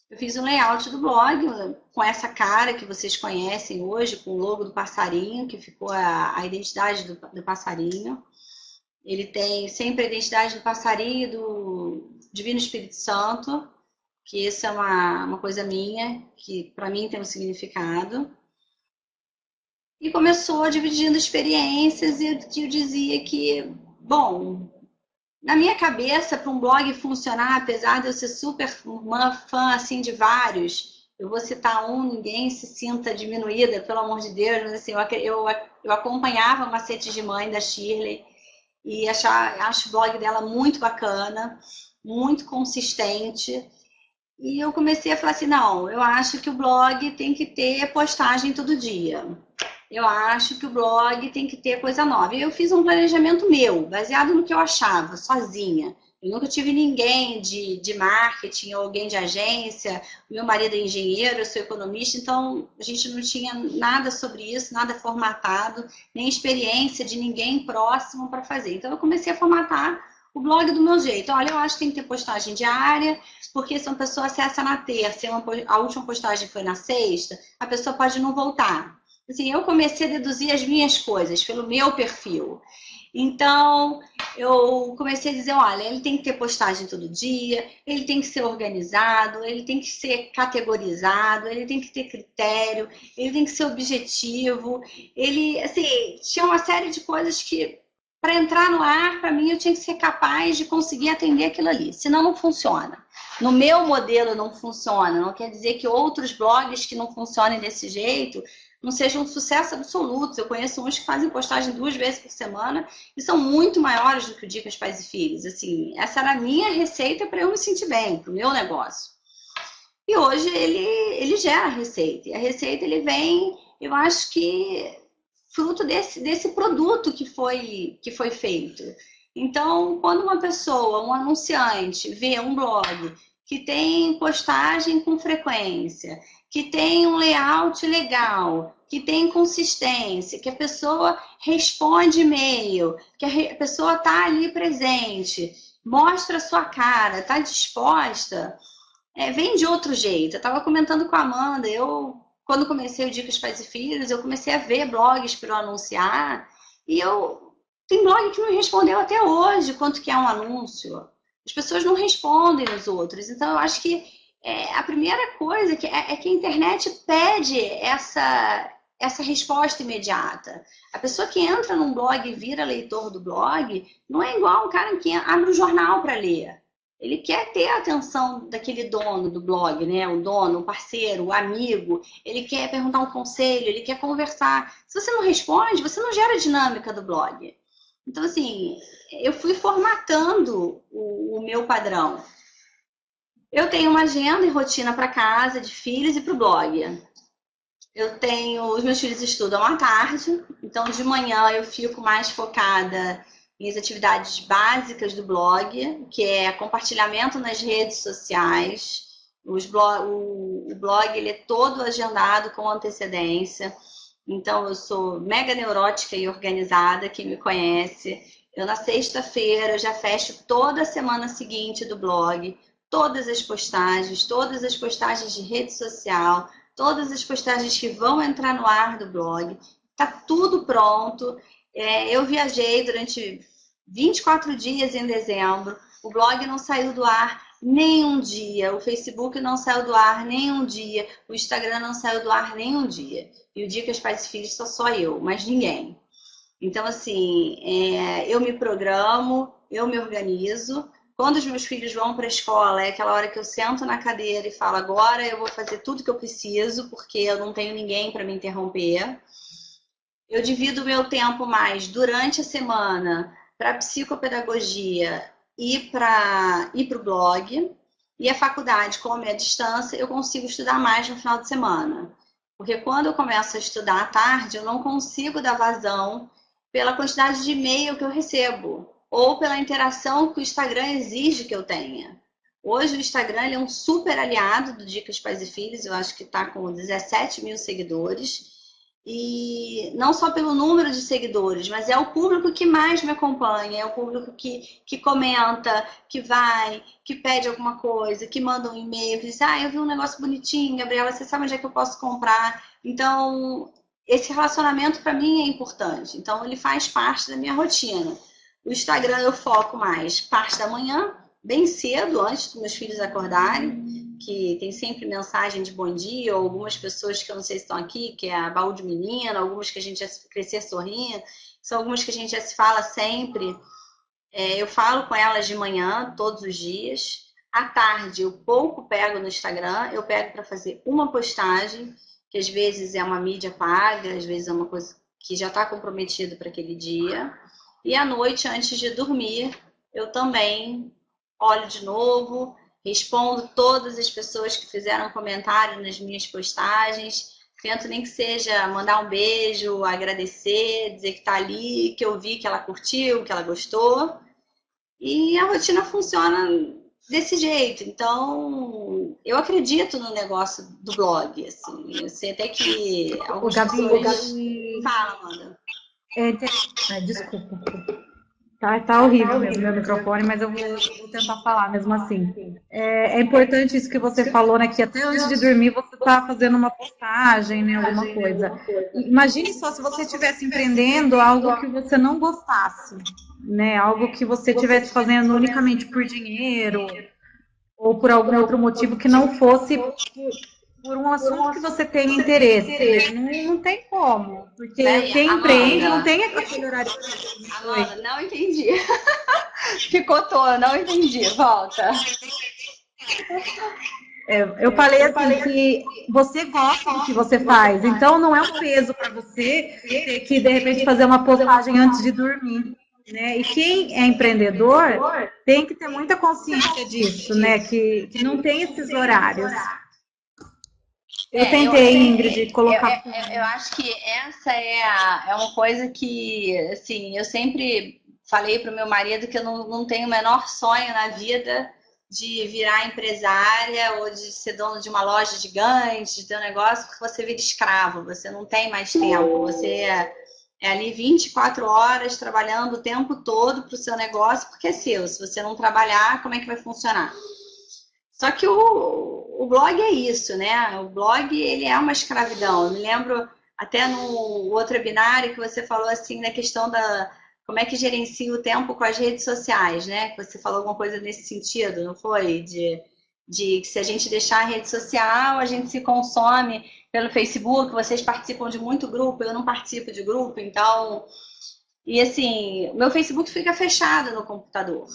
Eu fiz um layout do blog com essa cara que vocês conhecem hoje, com o logo do passarinho, que ficou a identidade do passarinho. Ele tem sempre a identidade do passarinho e do Divino Espírito Santo, que isso é uma coisa minha, que para mim tem um significado. E começou dividindo experiências e eu dizia que, bom, na minha cabeça, para um blog funcionar, apesar de eu ser super fã assim, de vários, eu vou citar um, ninguém se sinta diminuída, pelo amor de Deus, mas assim, eu acompanhava Macetes de Mãe da Shirley e acho o blog dela muito bacana, muito consistente. E eu comecei a falar assim, não, eu acho que o blog tem que ter postagem todo dia. Eu acho que o blog tem que ter coisa nova. E eu fiz um planejamento meu, baseado no que eu achava, sozinha. Eu nunca tive ninguém de marketing ou alguém de agência. Meu marido é engenheiro, eu sou economista, então a gente não tinha nada sobre isso, nada formatado, nem experiência de ninguém próximo para fazer. Então eu comecei a formatar o blog do meu jeito. Olha, eu acho que tem que ter postagem diária, porque se uma pessoa acessa na terça, a última postagem foi na sexta, a pessoa pode não voltar. Assim, eu comecei a deduzir as minhas coisas pelo meu perfil. Então, eu comecei a dizer, olha, ele tem que ter postagem todo dia, ele tem que ser organizado, ele tem que ser categorizado, ele tem que ter critério, ele tem que ser objetivo. Ele, assim, tinha uma série de coisas que, para entrar no ar, para mim, eu tinha que ser capaz de conseguir atender aquilo ali, senão não funciona. No meu modelo não funciona, não quer dizer que outros blogs que não funcionem desse jeito não sejam um sucesso absoluto. Eu conheço uns que fazem postagem 2 vezes por semana e são muito maiores do que o Dicas Pais e Filhos. Assim, essa era a minha receita para eu me sentir bem, para o meu negócio. E hoje ele gera a receita. E a receita ele vem, eu acho que fruto desse produto que foi feito. Então, quando uma pessoa, um anunciante, vê um blog que tem postagem com frequência, que tem um layout legal, que tem consistência, que a pessoa responde e-mail, que a pessoa está ali presente, mostra a sua cara, está disposta, vem de outro jeito. Eu estava comentando com a Amanda, quando comecei o Dicas Pais e Filhos, eu comecei a ver blogs para eu anunciar, e tem blog que não respondeu até hoje quanto que é um anúncio. As pessoas não respondem os outros. Então, eu acho que a primeira coisa que é que a internet pede essa resposta imediata. A pessoa que entra num blog e vira leitor do blog não é igual um cara que abre o jornal para ler. Ele quer ter a atenção daquele dono do blog, né? O dono, o parceiro, o amigo. Ele quer perguntar um conselho, ele quer conversar. Se você não responde, você não gera a dinâmica do blog. Então, assim, eu fui formatando o meu padrão. Eu tenho uma agenda e rotina para casa, de filhos e para o blog. Os meus filhos estudam à tarde, então de manhã eu fico mais focada nas atividades básicas do blog, que é compartilhamento nas redes sociais. O blog ele é todo agendado com antecedência, então eu sou mega neurótica e organizada, quem me conhece. Eu na sexta-feira já fecho toda a semana seguinte do blog, todas as postagens de rede social, todas as postagens que vão entrar no ar do blog, tá tudo pronto. Eu viajei durante 24 dias em dezembro, o blog não saiu do ar nenhum dia, o Facebook não saiu do ar nenhum dia, o Instagram não saiu do ar nenhum dia. E o Dicas Pais e Filhos só eu, mas ninguém. Então, assim, eu me programo, eu me organizo. Quando os meus filhos vão para a escola, é aquela hora que eu sento na cadeira e falo, agora eu vou fazer tudo que eu preciso, porque eu não tenho ninguém para me interromper. Eu divido o meu tempo mais durante a semana para psicopedagogia e para o blog. E a faculdade, como é à distância, eu consigo estudar mais no final de semana. Porque quando eu começo a estudar à tarde, eu não consigo dar vazão pela quantidade de e-mail que eu recebo ou pela interação que o Instagram exige que eu tenha. Hoje o Instagram ele é um super aliado do Dicas Pais e Filhos, eu acho que está com 17 mil seguidores. E não só pelo número de seguidores, mas é o público que mais me acompanha, é o público que comenta, que vai, que pede alguma coisa, que manda um e-mail, que diz, eu vi um negócio bonitinho, Gabriela, você sabe onde é que eu posso comprar? Então, esse relacionamento para mim é importante. Então, ele faz parte da minha rotina. O Instagram eu foco mais parte da manhã, bem cedo, antes dos meus filhos acordarem, que tem sempre mensagem de bom dia, ou algumas pessoas que eu não sei se estão aqui, que é a Baú de Menina, algumas que a gente já se crescer sorrindo, são algumas que a gente já se fala sempre. Eu falo com elas de manhã, todos os dias. À tarde, eu pouco pego no Instagram, eu pego para fazer uma postagem, que às vezes é uma mídia paga, às vezes é uma coisa que já está comprometido para aquele dia. E à noite, antes de dormir, eu também olho de novo, respondo todas as pessoas que fizeram comentário nas minhas postagens. Tento nem que seja mandar um beijo, agradecer, dizer que tá ali, que eu vi que ela curtiu, que ela gostou. E a rotina funciona desse jeito. Então, eu acredito no negócio do blog, assim. Eu sei até que
O
algumas
Gabi,
pessoas... Fala, Amanda.
Desculpa. Tá horrível mesmo meu microfone, mas eu vou tentar falar mesmo assim. É importante isso que você falou, né? Que até antes de dormir você está fazendo uma postagem, né? Alguma coisa. Imagine só se você estivesse empreendendo algo que você não gostasse, né? Algo que você estivesse fazendo unicamente por dinheiro ou por algum outro motivo que não fosse por um assunto que você tenha interesse, né? Não tem como, porque
Peraí,
quem empreende não
Amanda.
tem aquele horário.
Amanda, não entendi. Picotou, não entendi. Volta.
Eu falei assim que você gosta do que você faz, então não é um peso para você ter que de repente fazer uma postagem antes de dormir, né? E quem é empreendedor tem que ter muita consciência disso, né? Que não tem esses horários. Eu tentei, Ingrid, colocar.
Eu acho que essa é uma coisa que, assim, eu sempre falei para o meu marido que eu não tenho o menor sonho na vida de virar empresária ou de ser dono de uma loja gigante, de ter um negócio, porque você vira escravo, você não tem mais tempo, você é ali 24 horas trabalhando o tempo todo para o seu negócio, porque é seu. Se você não trabalhar, como é que vai funcionar? Só que o blog é isso, né? O blog, ele é uma escravidão. Eu me lembro até no outro webinar que você falou assim, na questão da como é que gerencia o tempo com as redes sociais, né? Que você falou alguma coisa nesse sentido, não foi? De que se a gente deixar a rede social, a gente se consome pelo Facebook, vocês participam de muito grupo, eu não participo de grupo, então... E assim, meu Facebook fica fechado no computador.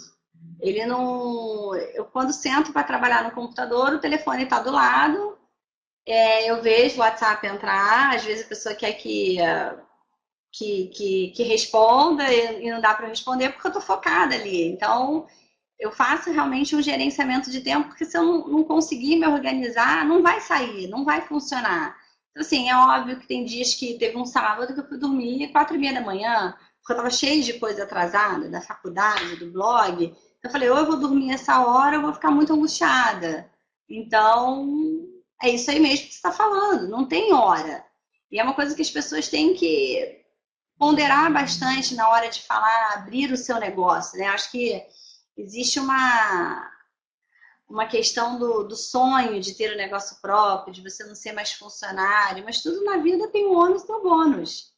Ele não. Eu, quando sento para trabalhar no computador, o telefone está do lado, eu vejo o WhatsApp entrar, às vezes a pessoa quer que responda e não dá para responder porque eu estou focada ali. Então, eu faço realmente um gerenciamento de tempo, porque se eu não conseguir me organizar, não vai sair, não vai funcionar. Então, assim, é óbvio que tem dias que teve um sábado que eu fui dormir 4:30 da manhã, porque eu estava cheia de coisa atrasada, da faculdade, do blog. Eu falei, ou eu vou dormir essa hora, ou eu vou ficar muito angustiada. Então, é isso aí mesmo que você está falando, não tem hora. E é uma coisa que as pessoas têm que ponderar bastante na hora de falar, abrir o seu negócio, né? Acho que existe uma questão do sonho de ter um negócio próprio, de você não ser mais funcionário, mas tudo na vida tem um ônus e um bônus.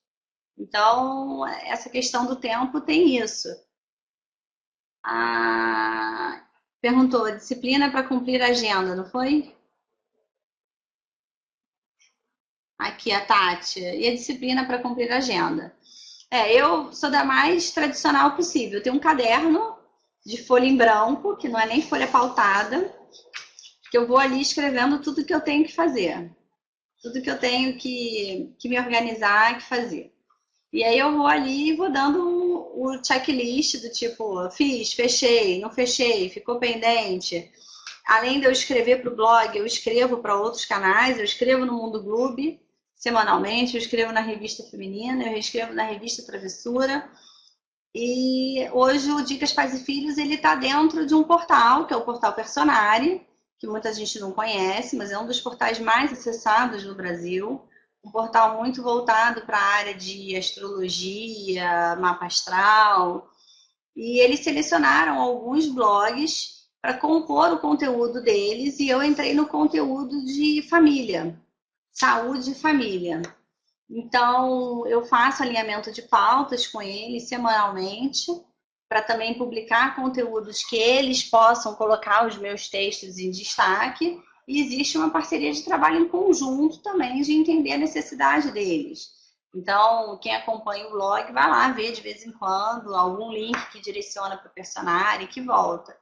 Então, essa questão do tempo tem isso. Perguntou, disciplina para cumprir a agenda, não foi? Aqui a Tati. E a disciplina para cumprir a agenda? Eu sou da mais tradicional possível. Eu tenho um caderno de folha em branco, que não é nem folha pautada, que eu vou ali escrevendo tudo que eu tenho que fazer. Tudo que eu tenho que me organizar, que fazer. E aí eu vou ali e vou dando o checklist do tipo, fiz, fechei, não fechei, ficou pendente. Além de eu escrever para o blog, eu escrevo para outros canais, eu escrevo no Mundo Clube semanalmente, eu escrevo na Revista Feminina, eu escrevo na Revista Travessura. E hoje o Dicas Pais e Filhos ele está dentro de um portal, que é o portal Personare, que muita gente não conhece, mas é um dos portais mais acessados no Brasil. um portal muito voltado para a área de astrologia, mapa astral, e eles selecionaram alguns blogs para compor o conteúdo deles, e eu entrei no conteúdo de família, saúde e família. Então, eu faço alinhamento de pautas com eles semanalmente, para também publicar conteúdos que eles possam colocar os meus textos em destaque. E existe uma parceria de trabalho em conjunto também, de entender a necessidade deles. Então, quem acompanha o blog vai lá ver de vez em quando algum link que direciona para o personagem que volta.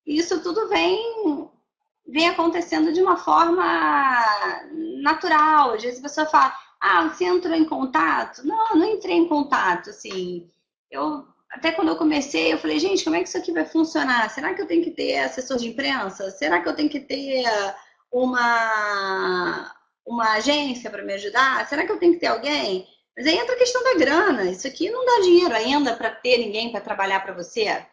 E isso tudo vem acontecendo de uma forma natural. Às vezes a pessoa fala, ah, você entrou em contato? Não, não entrei em contato, assim. Até quando eu comecei, eu falei, gente, como é que isso aqui vai funcionar? Será que eu tenho que ter assessor de imprensa? Será que eu tenho que ter uma agência para me ajudar? Será que eu tenho que ter alguém? Mas aí entra a questão da grana. Isso aqui não dá dinheiro ainda para ter ninguém para trabalhar para você.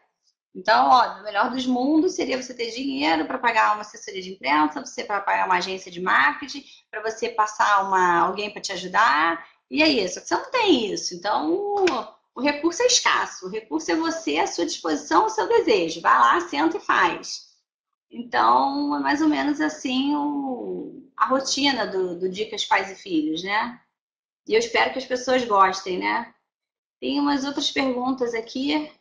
Então, ó, o melhor dos mundos seria você ter dinheiro para pagar uma assessoria de imprensa, você para pagar uma agência de marketing, para você passar alguém para te ajudar. E é isso. Você não tem isso. Então, o recurso é escasso. O recurso é você, à sua disposição, o seu desejo. Vai lá, senta e faz. Então, é mais ou menos assim a rotina do Dicas Pais e Filhos, né? E eu espero que as pessoas gostem, né? Tem umas outras perguntas aqui.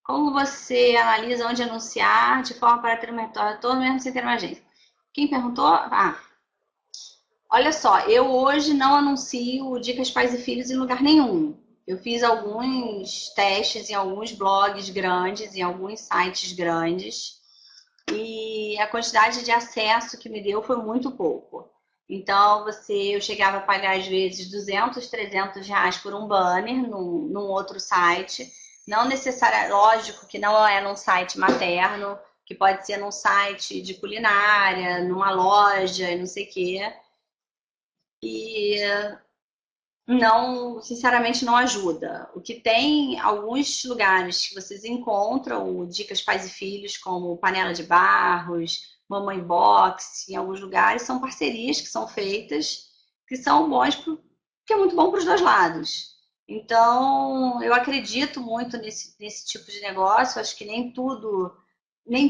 Como você analisa onde anunciar de forma para ter um retorno mesmo sem ter uma agência? Quem perguntou? Ah, olha só, eu hoje não anuncio Dicas Pais e Filhos em lugar nenhum. Eu fiz alguns testes em alguns blogs grandes, em alguns sites grandes, e a quantidade de acesso que me deu foi muito pouco. Então, eu chegava a pagar às vezes 200, 300 reais por um banner num outro site. Não necessariamente, lógico que não é num site materno, que pode ser num site de culinária, numa loja, não sei o quê. E não, sinceramente, não ajuda. O que tem alguns lugares que vocês encontram Dicas Pais e Filhos, como Panela de Barros, Mamãe Box, em alguns lugares, são parcerias que são feitas, que são bons, que é muito bom para os dois lados. Então, eu acredito muito nesse tipo de negócio. Acho que nem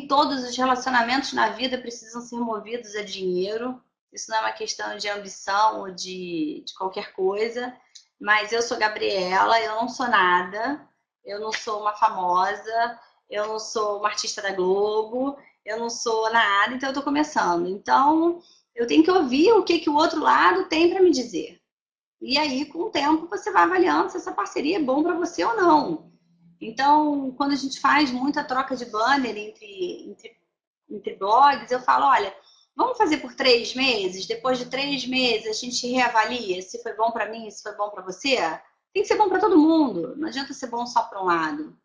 todos os relacionamentos na vida precisam ser movidos a dinheiro. Isso não é uma questão de ambição ou de qualquer coisa. Mas eu sou Gabriela, eu não sou nada. Eu não sou uma famosa, eu não sou uma artista da Globo, eu não sou nada, então eu estou começando. Então, eu tenho que ouvir o que o outro lado tem para me dizer. E aí, com o tempo, você vai avaliando se essa parceria é bom para você ou não. Então, quando a gente faz muita troca de banner entre blogs, eu falo, olha, vamos fazer por 3 meses, depois de 3 meses a gente reavalia se foi bom para mim, se foi bom para você. Tem que ser bom para todo mundo, não adianta ser bom só para um lado.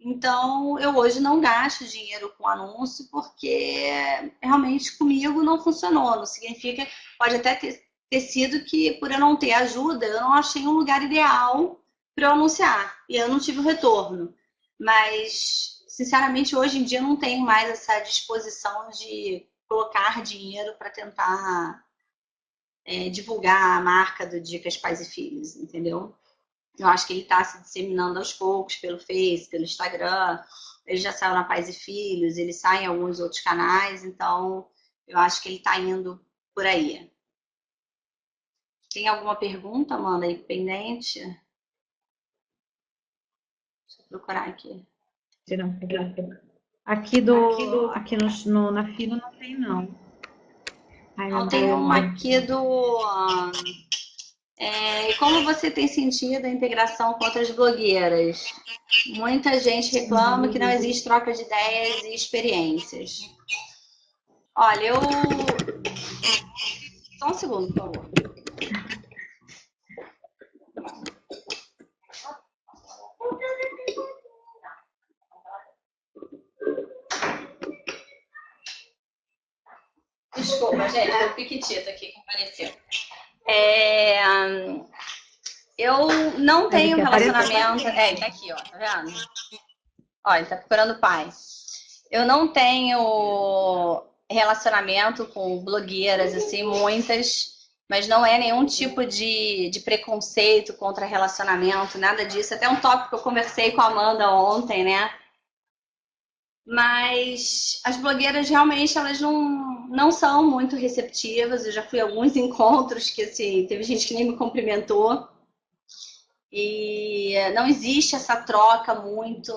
Então, eu hoje não gasto dinheiro com anúncio porque realmente comigo não funcionou. Não significa, pode até ter sido que por eu não ter ajuda, eu não achei um lugar ideal para eu anunciar e eu não tive o retorno. Mas, sinceramente, hoje em dia eu não tenho mais essa disposição de colocar dinheiro para tentar divulgar a marca do Dicas Pais e Filhos, entendeu? Eu acho que ele está se disseminando aos poucos pelo Face, pelo Instagram. Ele já saiu na Pais e Filhos, ele sai em alguns outros canais, então eu acho que ele está indo por aí. Tem alguma pergunta, Amanda, aí pendente? Deixa eu procurar aqui.
Aqui na fila não tem, não.
Não, tem uma aqui do... E como você tem sentido a integração com outras blogueiras? Muita gente reclama que não existe troca de ideias e experiências. Olha, Só um segundo, por favor. Desculpa, gente, foi o Piquitito aqui que apareceu. Eu não tenho relacionamento... ele tá aqui, ó, tá vendo? Ó, ele tá procurando pai. Eu não tenho relacionamento com blogueiras, assim, muitas, mas não é nenhum tipo de preconceito contra relacionamento, nada disso. Até um tópico que eu conversei com a Amanda ontem, né? Mas as blogueiras realmente elas não são muito receptivas. Eu já fui a alguns encontros que assim, teve gente que nem me cumprimentou. E não existe essa troca muito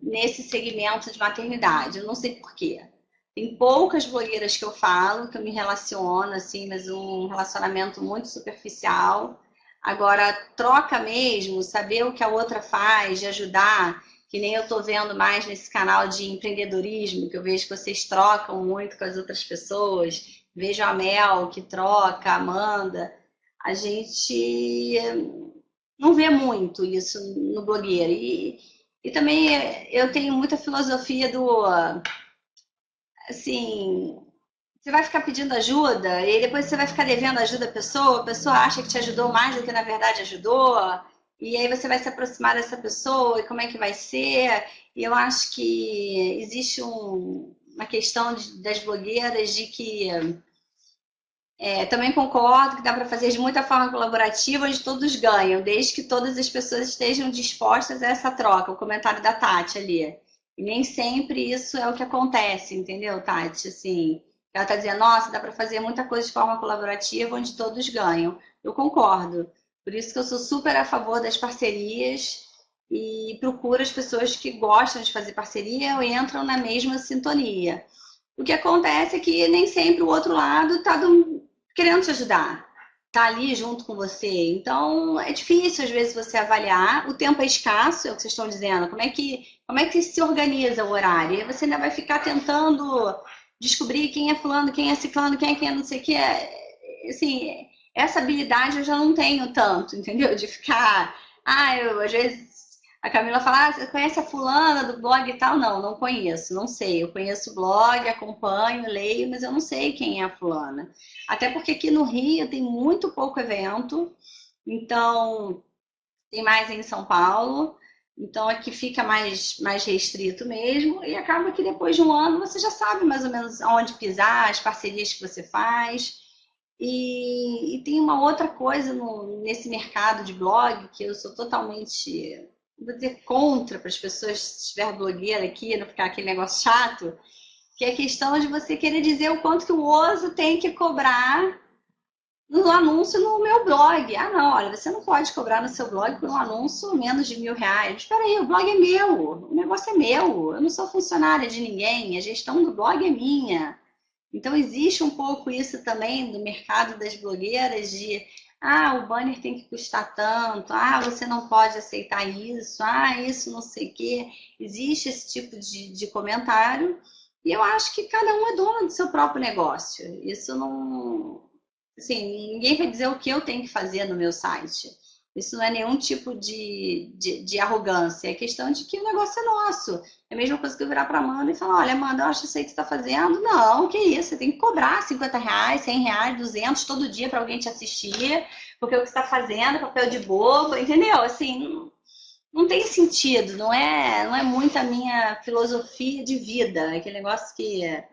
nesse segmento de maternidade. Eu não sei por quê. Tem poucas blogueiras que eu falo, que eu me relaciono, assim, mas um relacionamento muito superficial. Agora, troca mesmo, saber o que a outra faz, de ajudar, que nem eu tô vendo mais nesse canal de empreendedorismo, que eu vejo que vocês trocam muito com as outras pessoas. Vejo a Mel, que troca, a Amanda. A gente não vê muito isso no blogueiro. E também eu tenho muita filosofia do, assim, você vai ficar pedindo ajuda e depois você vai ficar devendo ajuda à pessoa, a pessoa acha que te ajudou mais do que na verdade ajudou, e aí você vai se aproximar dessa pessoa e como é que vai ser? E eu acho que existe uma questão das blogueiras de que também concordo que dá para fazer de muita forma colaborativa, onde todos ganham, desde que todas as pessoas estejam dispostas a essa troca. O comentário da Tati ali. E nem sempre isso é o que acontece, entendeu, Tati? Assim, ela está dizendo, nossa, dá para fazer muita coisa de forma colaborativa, onde todos ganham. Eu concordo. Por isso que eu sou super a favor das parcerias e procuro as pessoas que gostam de fazer parceria ou entram na mesma sintonia. O que acontece é que nem sempre o outro lado está querendo te ajudar, tá ali junto com você. Então, é difícil às vezes você avaliar. O tempo é escasso, é o que vocês estão dizendo. Como é que se organiza o horário? E você ainda vai ficar tentando descobrir quem é fulano, quem é ciclano, quem é não sei o que. Assim, essa habilidade eu já não tenho tanto, entendeu? De ficar, eu às vezes a Camila fala, você conhece a fulana do blog e tal? Não, não conheço, não sei. Eu conheço o blog, acompanho, leio, mas eu não sei quem é a fulana. Até porque aqui no Rio tem muito pouco evento, então tem mais em São Paulo, então aqui fica mais restrito mesmo, e acaba que depois de um ano você já sabe mais ou menos aonde pisar, as parcerias que você faz. E tem uma outra coisa nesse mercado de blog que eu sou totalmente, vou dizer, contra para as pessoas, se tiver blogueira aqui, não ficar aquele negócio chato, que é a questão de você querer dizer o quanto que o outro tem que cobrar no anúncio no meu blog. Ah, não, olha, você não pode cobrar no seu blog por um anúncio menos de R$ 1.000. Espera aí, o blog é meu, o negócio é meu, eu não sou funcionária de ninguém, a gestão do blog é minha. Então, existe um pouco isso também do mercado das blogueiras de o banner tem que custar tanto, você não pode aceitar isso, isso não sei o quê. Existe esse tipo de comentário e eu acho que cada um é dono do seu próprio negócio. Isso não... Assim, ninguém vai dizer o que eu tenho que fazer no meu site. Isso não é nenhum tipo de arrogância, é questão de que o negócio é nosso. É a mesma coisa que eu virar para a Amanda e falar, olha, Amanda, eu acho isso aí que você está fazendo. Não, que isso, você tem que cobrar R$ 50, R$ 100, 200 todo dia para alguém te assistir, porque o que você está fazendo é papel de bobo, entendeu? Assim, não tem sentido, não é muito a minha filosofia de vida, aquele negócio que é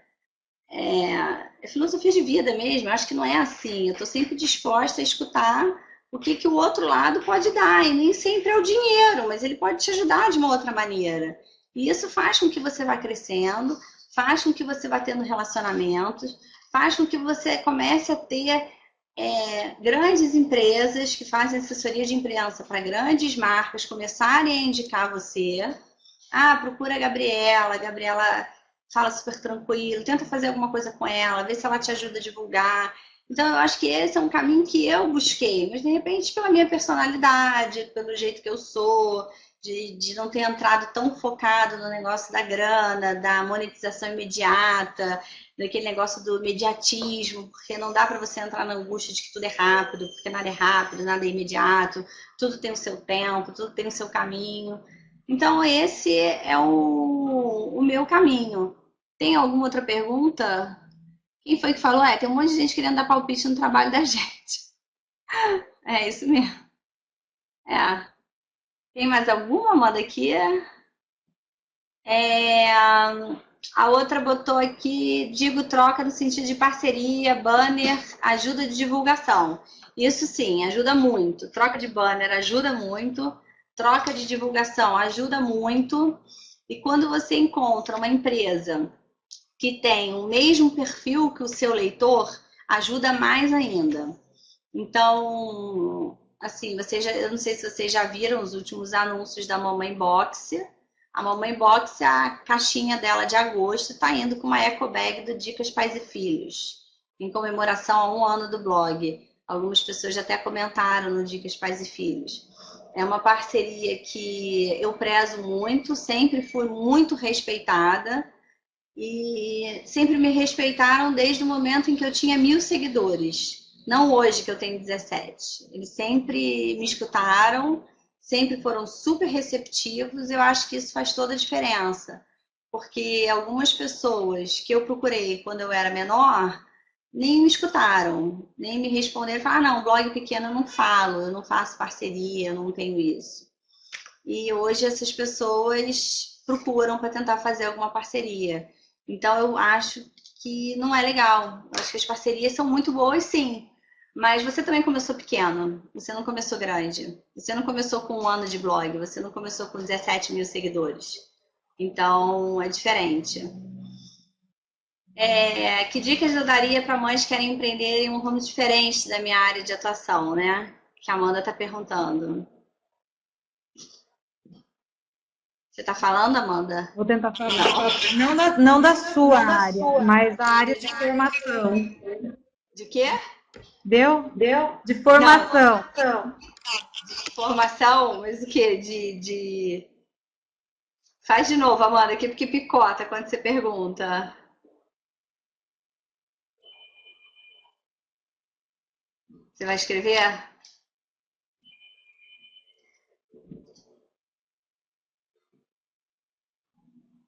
filosofia de vida mesmo, eu acho que não é assim. Eu estou sempre disposta a escutar o que o outro lado pode dar, e nem sempre é o dinheiro, mas ele pode te ajudar de uma outra maneira. E isso faz com que você vá crescendo, faz com que você vá tendo relacionamentos, faz com que você comece a ter grandes empresas que fazem assessoria de imprensa para grandes marcas começarem a indicar você. Procura a Gabriela fala super tranquilo, tenta fazer alguma coisa com ela, vê se ela te ajuda a divulgar. Então, eu acho que esse é um caminho que eu busquei, mas de repente, pela minha personalidade, pelo jeito que eu sou, de não ter entrado tão focado no negócio da grana, da monetização imediata, daquele negócio do mediatismo, porque não dá para você entrar na angústia de que tudo é rápido, porque nada é rápido, nada é imediato, tudo tem o seu tempo, tudo tem o seu caminho. Então, esse é o meu caminho. Tem alguma outra pergunta? Quem foi que falou? Tem um monte de gente querendo dar palpite no trabalho da gente. É isso mesmo. É. Tem mais alguma, Amanda, aqui? É, A outra botou aqui, digo troca no sentido de parceria, banner, ajuda de divulgação. Isso sim, ajuda muito. Troca de banner ajuda muito, troca de divulgação ajuda muito. E quando você encontra uma empresa que tem o mesmo perfil que o seu leitor, ajuda mais ainda. Então, assim, eu não sei se vocês já viram os últimos anúncios da Mamãe Box. A Mamãe Box, a caixinha dela de agosto, está indo com uma eco bag do Dicas Pais e Filhos, em comemoração a 1 ano do blog. Algumas pessoas já até comentaram no Dicas Pais e Filhos. É uma parceria que eu prezo muito, sempre fui muito respeitada e sempre me respeitaram desde o momento em que eu tinha 1.000 seguidores. Não hoje que eu tenho 17. Eles sempre me escutaram, sempre foram super receptivos. Eu acho que isso faz toda a diferença. Porque algumas pessoas que eu procurei quando eu era menor nem me escutaram, nem me responderam. Falaram, não, blog pequeno eu não falo, eu não faço parceria, eu não tenho isso. E hoje essas pessoas procuram para tentar fazer alguma parceria. Então eu acho que não é legal. Eu acho que as parcerias são muito boas, sim. Mas você também começou pequeno, você não começou grande. Você não começou com 1 ano de blog, você não começou com 17 mil seguidores. Então é diferente. Que dicas eu daria para mães que querem empreender em um ramo diferente da minha área de atuação, né? Que a Amanda está perguntando. Você está falando, Amanda?
Vou tentar falar. Não da sua área, mas da área de formação.
De quê?
Deu?
Deu?
De formação.
Não. Formação? Mas o quê? Faz de novo, Amanda, aqui porque picota quando você pergunta. Você vai escrever?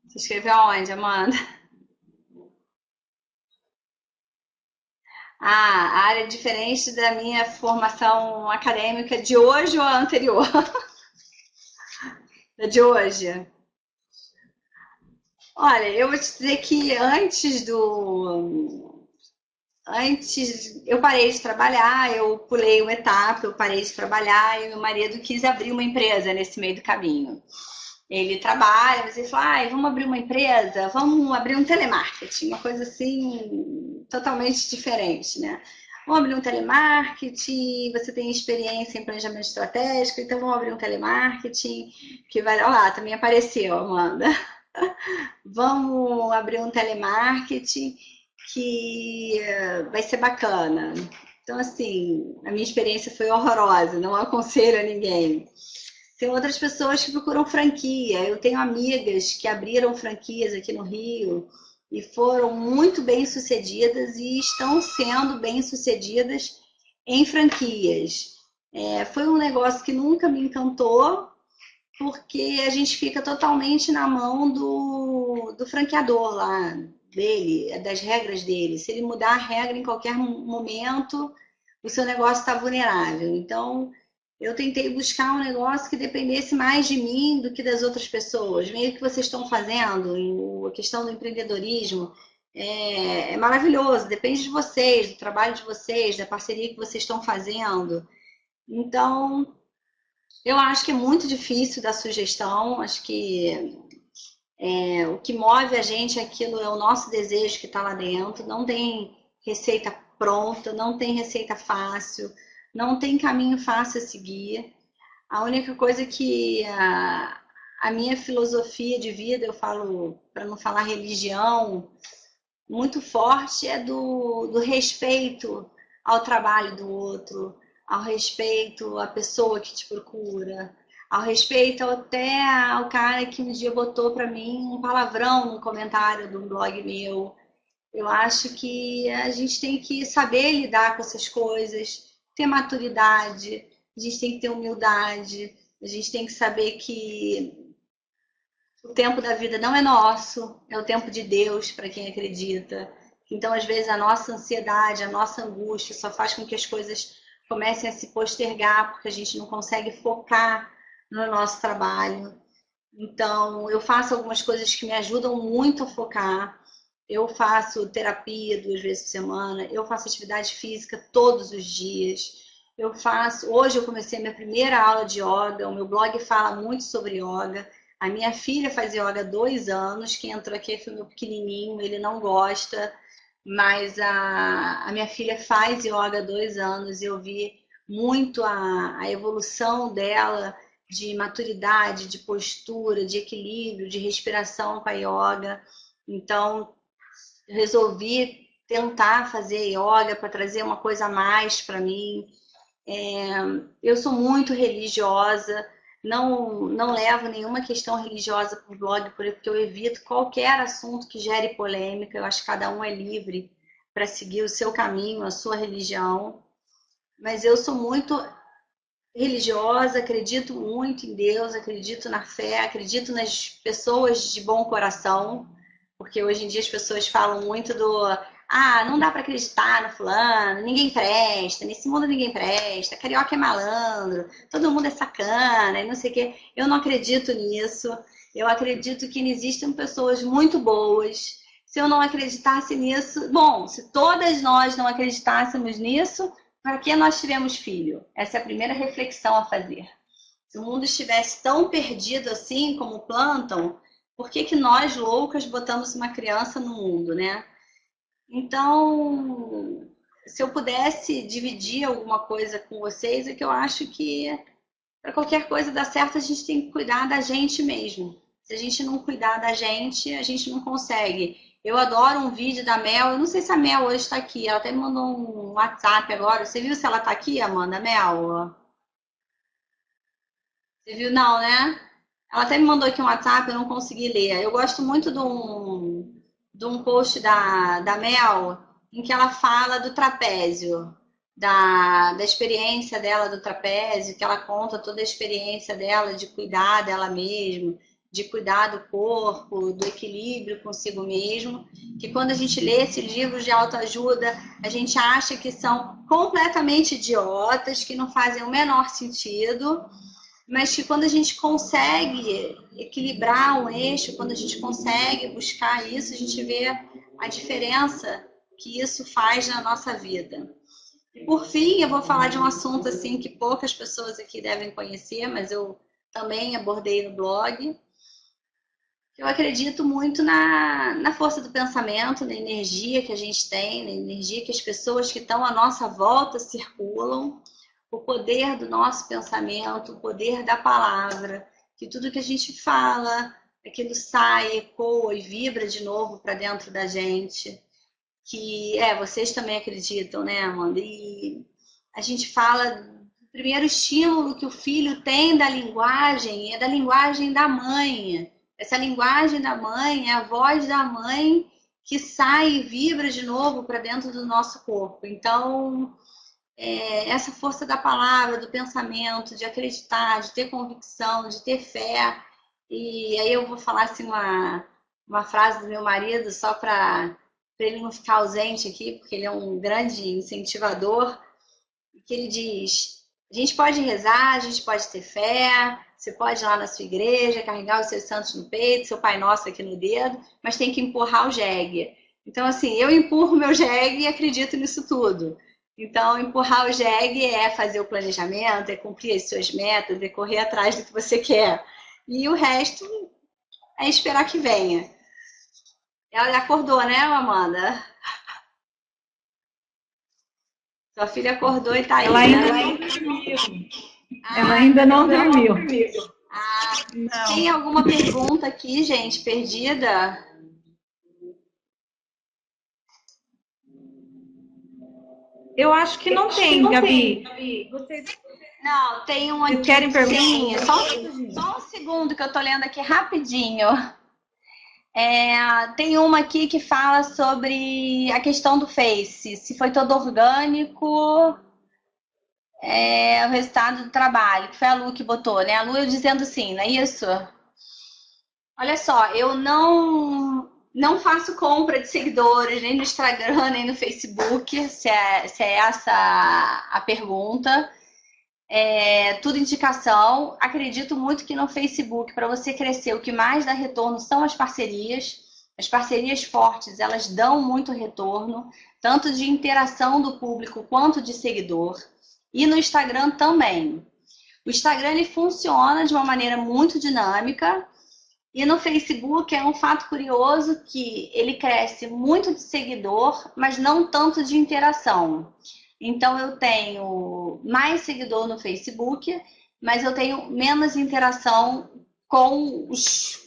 Você escreveu aonde, Amanda? Ah, a área diferente da minha formação acadêmica de hoje ou a anterior? Da de hoje. Olha, eu vou te dizer que antes eu parei de trabalhar, eu pulei uma etapa, eu parei de trabalhar e meu marido quis abrir uma empresa nesse meio do caminho. Ele trabalha, mas ele falou, vamos abrir uma empresa, vamos abrir um telemarketing, uma coisa assim totalmente diferente, né? Vamos abrir um telemarketing, você tem experiência em planejamento estratégico, então vamos abrir um telemarketing que vai... Olha lá, também apareceu, Amanda. Vamos abrir um telemarketing que vai ser bacana. Então, assim, a minha experiência foi horrorosa, não aconselho a ninguém. Tem outras pessoas que procuram franquia. Eu tenho amigas que abriram franquias aqui no Rio e foram muito bem-sucedidas e estão sendo bem-sucedidas em franquias. Foi um negócio que nunca me encantou, porque a gente fica totalmente na mão do franqueador lá, dele, das regras dele. Se ele mudar a regra em qualquer momento, o seu negócio está vulnerável. Então, eu tentei buscar um negócio que dependesse mais de mim do que das outras pessoas. Meio que vocês estão fazendo, a questão do empreendedorismo, é maravilhoso, depende de vocês, do trabalho de vocês, da parceria que vocês estão fazendo. Então, eu acho que é muito difícil dar sugestão, acho que o que move a gente aquilo é o nosso desejo que está lá dentro, não tem receita pronta, não tem receita fácil, não tem caminho fácil a seguir. A única coisa que a minha filosofia de vida, eu falo, para não falar religião, muito forte é do respeito ao trabalho do outro, ao respeito à pessoa que te procura, ao respeito até ao cara que um dia botou para mim um palavrão no comentário de um blog meu. Eu acho que a gente tem que saber lidar com essas coisas, ter maturidade, a gente tem que ter humildade, a gente tem que saber que o tempo da vida não é nosso, é o tempo de Deus para quem acredita. Então, às vezes, a nossa ansiedade, a nossa angústia só faz com que as coisas comecem a se postergar, porque a gente não consegue focar no nosso trabalho. Então, eu faço algumas coisas que me ajudam muito a focar. Eu faço terapia 2 vezes por semana, eu faço atividade física todos os dias. Hoje eu comecei a minha primeira aula de yoga, o meu blog fala muito sobre yoga. A minha filha faz yoga há 2 anos, quem entrou aqui foi meu pequenininho, ele não gosta, mas a minha filha faz yoga há 2 anos e eu vi muito a evolução dela de maturidade, de postura, de equilíbrio, de respiração com a yoga. Então, resolvi tentar fazer yoga para trazer uma coisa a mais para mim. Eu sou muito religiosa, não levo nenhuma questão religiosa para o blog, porque eu evito qualquer assunto que gere polêmica. Eu acho que cada um é livre para seguir o seu caminho, a sua religião. Mas eu sou muito religiosa, acredito muito em Deus, acredito na fé, acredito nas pessoas de bom coração, porque hoje em dia as pessoas falam muito não dá para acreditar no fulano, ninguém presta, nesse mundo ninguém presta, carioca é malandro, todo mundo é sacana e não sei o quê. Eu não acredito nisso. Eu acredito que existem pessoas muito boas. Se eu não acreditasse nisso, bom, se todas nós não acreditássemos nisso, para que nós tivemos filho? Essa é a primeira reflexão a fazer. Se o mundo estivesse tão perdido assim como plantam, por que nós, loucas, botamos uma criança no mundo, né? Então, se eu pudesse dividir alguma coisa com vocês, é que eu acho que para qualquer coisa dar certo, a gente tem que cuidar da gente mesmo. Se a gente não cuidar da gente, a gente não consegue. Eu adoro um vídeo da Mel. Eu não sei se a Mel hoje está aqui. Ela até me mandou um WhatsApp agora. Você viu se ela está aqui, Amanda? Mel? Você viu? Não, né? Ela até me mandou aqui um WhatsApp, eu não consegui ler. Eu gosto muito de um post da Mel, em que ela fala do trapézio, da experiência dela do trapézio, que ela conta toda a experiência dela de cuidar dela mesma, de cuidar do corpo, do equilíbrio consigo mesmo, que quando a gente lê esses livros de autoajuda, a gente acha que são completamente idiotas, que não fazem o menor sentido, mas que quando a gente consegue equilibrar um eixo, quando a gente consegue buscar isso, a gente vê a diferença que isso faz na nossa vida. E por fim, eu vou falar de um assunto assim que poucas pessoas aqui devem conhecer, mas eu também abordei no blog. Eu acredito muito na força do pensamento, na energia que a gente tem, na energia que as pessoas que estão à nossa volta circulam, o poder do nosso pensamento, o poder da palavra, que tudo que a gente fala, aquilo sai, ecoa e vibra de novo para dentro da gente. Que vocês também acreditam, né, Amanda? E a gente fala, o primeiro estímulo que o filho tem da linguagem é da linguagem da mãe. Essa linguagem da mãe é a voz da mãe que sai e vibra de novo para dentro do nosso corpo. Então, essa força da palavra, do pensamento, de acreditar, de ter convicção, de ter fé. E aí eu vou falar assim uma frase do meu marido, só para ele não ficar ausente aqui, porque ele é um grande incentivador, que ele diz: a gente pode rezar, a gente pode ter fé, você pode ir lá na sua igreja, carregar os seus santos no peito, seu Pai Nosso aqui no dedo, mas tem que empurrar o jegue. Então, assim, eu empurro meu jegue e acredito nisso tudo. Então, empurrar o jegue é fazer o planejamento, é cumprir as suas metas, é correr atrás do que você quer. E o resto é esperar que venha. Ela acordou, né, Amanda? Sua filha acordou e tá aí,
Ela ainda
né?
não dormiu. Ela ainda não dormiu.
Tem alguma pergunta aqui, gente, perdida?
Eu acho que não tem, Gabi.
Não, tem um aqui.
Vocês querem perguntar?
Sim, só um segundo que eu tô lendo aqui rapidinho. Tem uma aqui que fala sobre a questão do Face, se foi todo orgânico, o resultado do trabalho, que foi a Lu que botou, né? A Lu dizendo sim, não é isso? Olha só, eu não faço compra de seguidores, nem no Instagram, nem no Facebook, se é essa a pergunta. tudo indicação. Acredito muito que no Facebook, para você crescer, o que mais dá retorno são as parcerias. As parcerias fortes, elas dão muito retorno, tanto de interação do público quanto de seguidor. E no Instagram também. O Instagram ele funciona de uma maneira muito dinâmica. E no Facebook é um fato curioso que ele cresce muito de seguidor, mas não tanto de interação. Então eu tenho mais seguidor no Facebook, mas eu tenho menos interação com os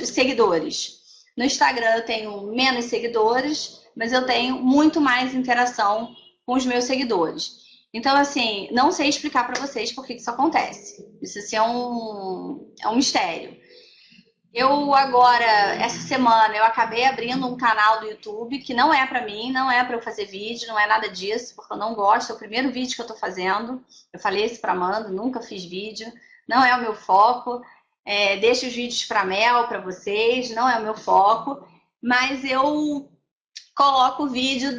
seguidores. No Instagram eu tenho menos seguidores, mas eu tenho muito mais interação com os meus seguidores. Então, assim, não sei explicar para vocês por que isso acontece. Isso assim, é um mistério. Eu agora, essa semana, eu acabei abrindo um canal do YouTube que não é para mim, não é para eu fazer vídeo, não é nada disso, porque eu não gosto. É o primeiro vídeo que eu tô fazendo. Eu falei isso pra Amanda, nunca fiz vídeo, não é o meu foco. Deixo os vídeos para Mel, para vocês, não é o meu foco. Mas eu coloco o vídeo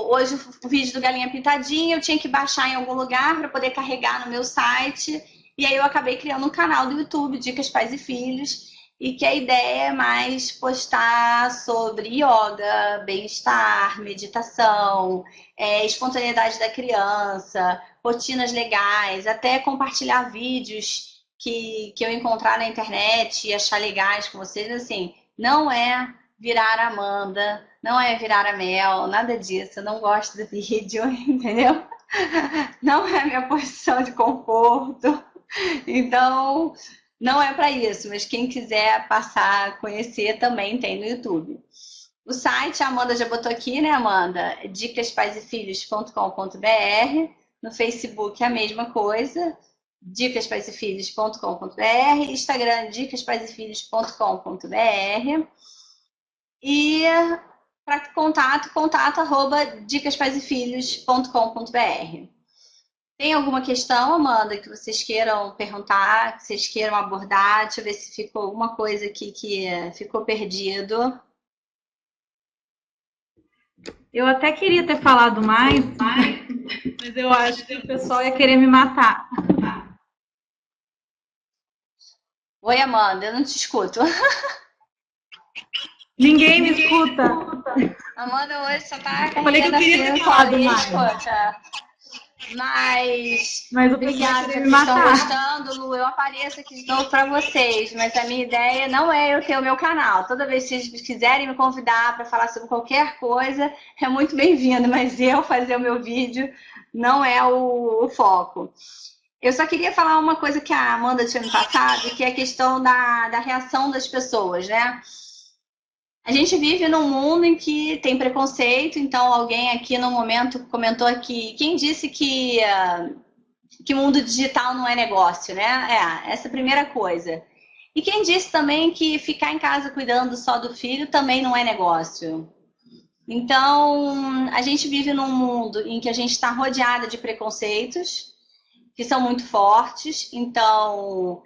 hoje o vídeo do Galinha Pintadinha, eu tinha que baixar em algum lugar para poder carregar no meu site. E aí eu acabei criando um canal do YouTube, Dicas Pais e Filhos, e que a ideia é mais postar sobre yoga, bem-estar, meditação, espontaneidade da criança, rotinas legais, até compartilhar vídeos que eu encontrar na internet e achar legais com vocês. Assim, não é virar a Amanda, não é virar a Mel, nada disso. Eu não gosto do vídeo, entendeu? Não é a minha posição de conforto. Então, não é para isso, mas quem quiser passar a conhecer também tem no YouTube. O site a Amanda já botou aqui, né, Amanda? dicaspaisefilhos.com.br. No Facebook é a mesma coisa, dicaspaisefilhos.com.br. Instagram, dicaspaisefilhos.com.br. E para contato @dicaspaisefilhos.com.br. Tem alguma questão, Amanda, que vocês queiram perguntar, que vocês queiram abordar? Deixa eu ver se ficou alguma coisa aqui que ficou perdido.
Eu até queria ter falado mais, mas eu acho que o pessoal ia querer me matar.
Oi, Amanda, eu não te escuto.
Ninguém me escuta.
Amanda hoje só tá
Eu falei que eu queria ter falado mais.
Mas
obrigada
por
por
me
me
estão
matar.
gostando, Lu. Eu apareço aqui de novo para vocês, mas a minha ideia não é eu ter o meu canal. Toda vez que vocês quiserem me convidar para falar sobre qualquer coisa, é muito bem-vindo, mas eu fazer o meu vídeo não é o foco. Eu só queria falar uma coisa que a Amanda tinha me passado, que é a questão da reação das pessoas, né? A gente vive num mundo em que tem preconceito, então alguém aqui no momento comentou aqui, quem disse que o mundo digital não é negócio, né? Essa é a primeira coisa. E quem disse também que ficar em casa cuidando só do filho também não é negócio? Então, a gente vive num mundo em que a gente está rodeada de preconceitos, que são muito fortes. Então,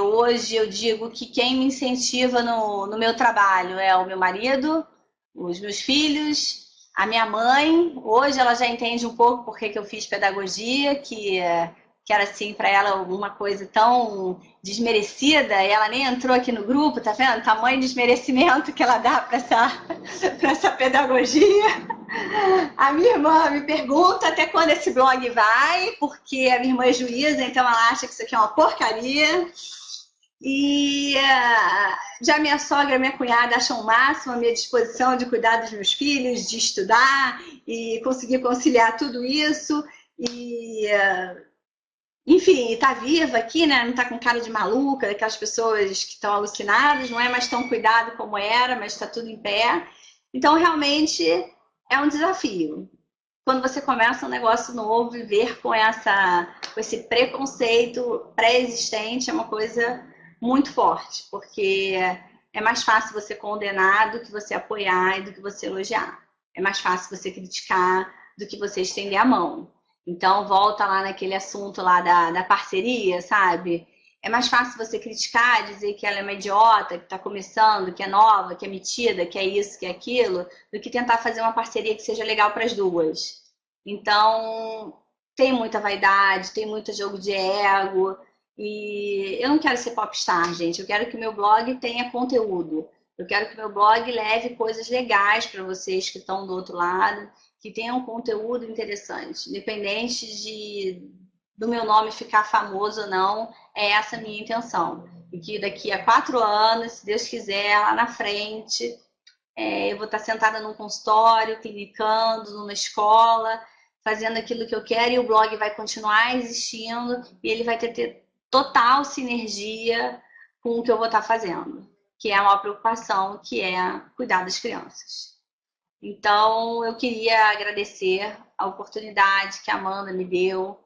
hoje eu digo que quem me incentiva no meu trabalho é o meu marido, os meus filhos, a minha mãe. Hoje ela já entende um pouco por que eu fiz pedagogia, que era assim para ela uma coisa tão desmerecida, e ela nem entrou aqui no grupo, tá vendo? Tamanho desmerecimento que ela dá para essa pedagogia. A minha irmã me pergunta até quando esse blog vai, porque a minha irmã é juíza, então ela acha que isso aqui é uma porcaria. E já minha sogra e minha cunhada acham o máximo a minha disposição de cuidar dos meus filhos, de estudar e conseguir conciliar tudo isso. E, enfim, tá viva aqui, né? Não tá com cara de maluca, daquelas pessoas que estão alucinadas, não é mais tão cuidado como era, mas está tudo em pé. Então, realmente, é um desafio. Quando você começa um negócio novo, viver com esse preconceito pré-existente é uma coisa muito forte, porque é mais fácil você condenar do que você apoiar e do que você elogiar. É mais fácil você criticar do que você estender a mão. Então, volta lá naquele assunto lá da parceria, sabe? É mais fácil você criticar, dizer que ela é uma idiota, que está começando, que é nova, que é metida, que é isso, que é aquilo, do que tentar fazer uma parceria que seja legal para as duas. Então, tem muita vaidade, tem muito jogo de ego. E eu não quero ser popstar, gente. Eu quero que o meu blog tenha conteúdo. Eu quero que o meu blog leve coisas legais para vocês que estão do outro lado, que tenham conteúdo interessante. Independente do meu nome ficar famoso ou não, é essa a minha intenção. E que daqui a 4 anos, se Deus quiser, lá na frente, eu vou estar sentada num consultório, clinicando, numa escola, fazendo aquilo que eu quero, e o blog vai continuar existindo e ele vai ter total sinergia com o que eu vou estar fazendo, que é a maior preocupação, que é cuidar das crianças. Então, eu queria agradecer a oportunidade que a Amanda me deu,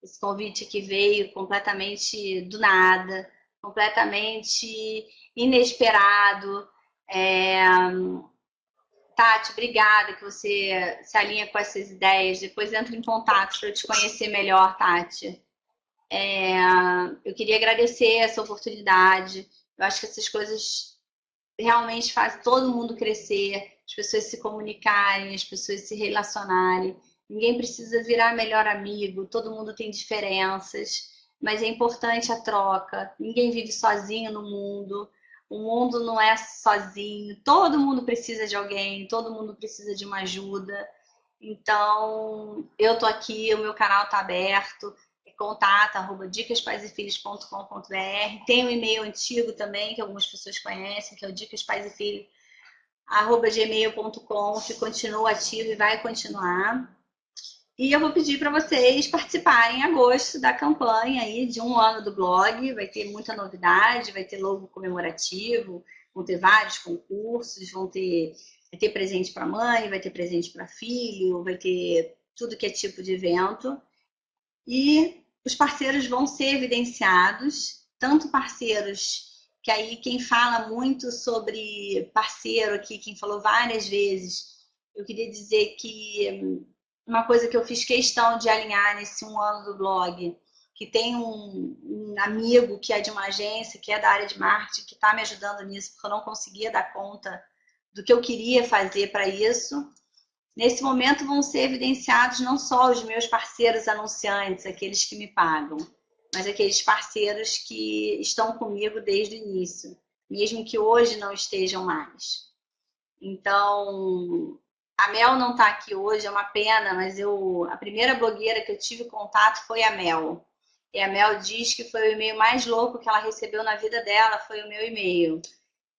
esse convite que veio completamente do nada, completamente inesperado. Tati, obrigada que você se alinha com essas ideias. Depois entra em contato para eu te conhecer melhor, Tati. Eu queria agradecer essa oportunidade. Eu acho que essas coisas realmente fazem todo mundo crescer, as pessoas se comunicarem, as pessoas se relacionarem. Ninguém precisa virar melhor amigo, todo mundo tem diferenças, mas é importante a troca. Ninguém vive sozinho no mundo. O mundo não é sozinho, todo mundo precisa de alguém, todo mundo precisa de uma ajuda. Então, eu tô aqui, o meu canal tá aberto, contato@dicaspaisefilhos.com.br. Tem um e-mail antigo também, que algumas pessoas conhecem, que é o dicaspaisefilhos@gmail.com, que continua ativo e vai continuar. E eu vou pedir para vocês participarem em agosto da campanha aí de 1 ano do blog. Vai ter muita novidade, vai ter logo comemorativo, vão ter vários concursos, vai ter presente para mãe, vai ter presente para filho, vai ter tudo que é tipo de evento. E os parceiros vão ser evidenciados, tanto parceiros, que aí quem fala muito sobre parceiro aqui, quem falou várias vezes, eu queria dizer que uma coisa que eu fiz questão de alinhar nesse 1 ano do blog, que tem um amigo que é de uma agência, que é da área de marketing, que está me ajudando nisso, porque eu não conseguia dar conta do que eu queria fazer para isso. Nesse momento vão ser evidenciados não só os meus parceiros anunciantes, aqueles que me pagam, mas aqueles parceiros que estão comigo desde o início, mesmo que hoje não estejam mais. Então, a Mel não está aqui hoje, é uma pena, mas a primeira blogueira que eu tive contato foi a Mel. E a Mel diz que foi o e-mail mais louco que ela recebeu na vida dela, foi o meu e-mail.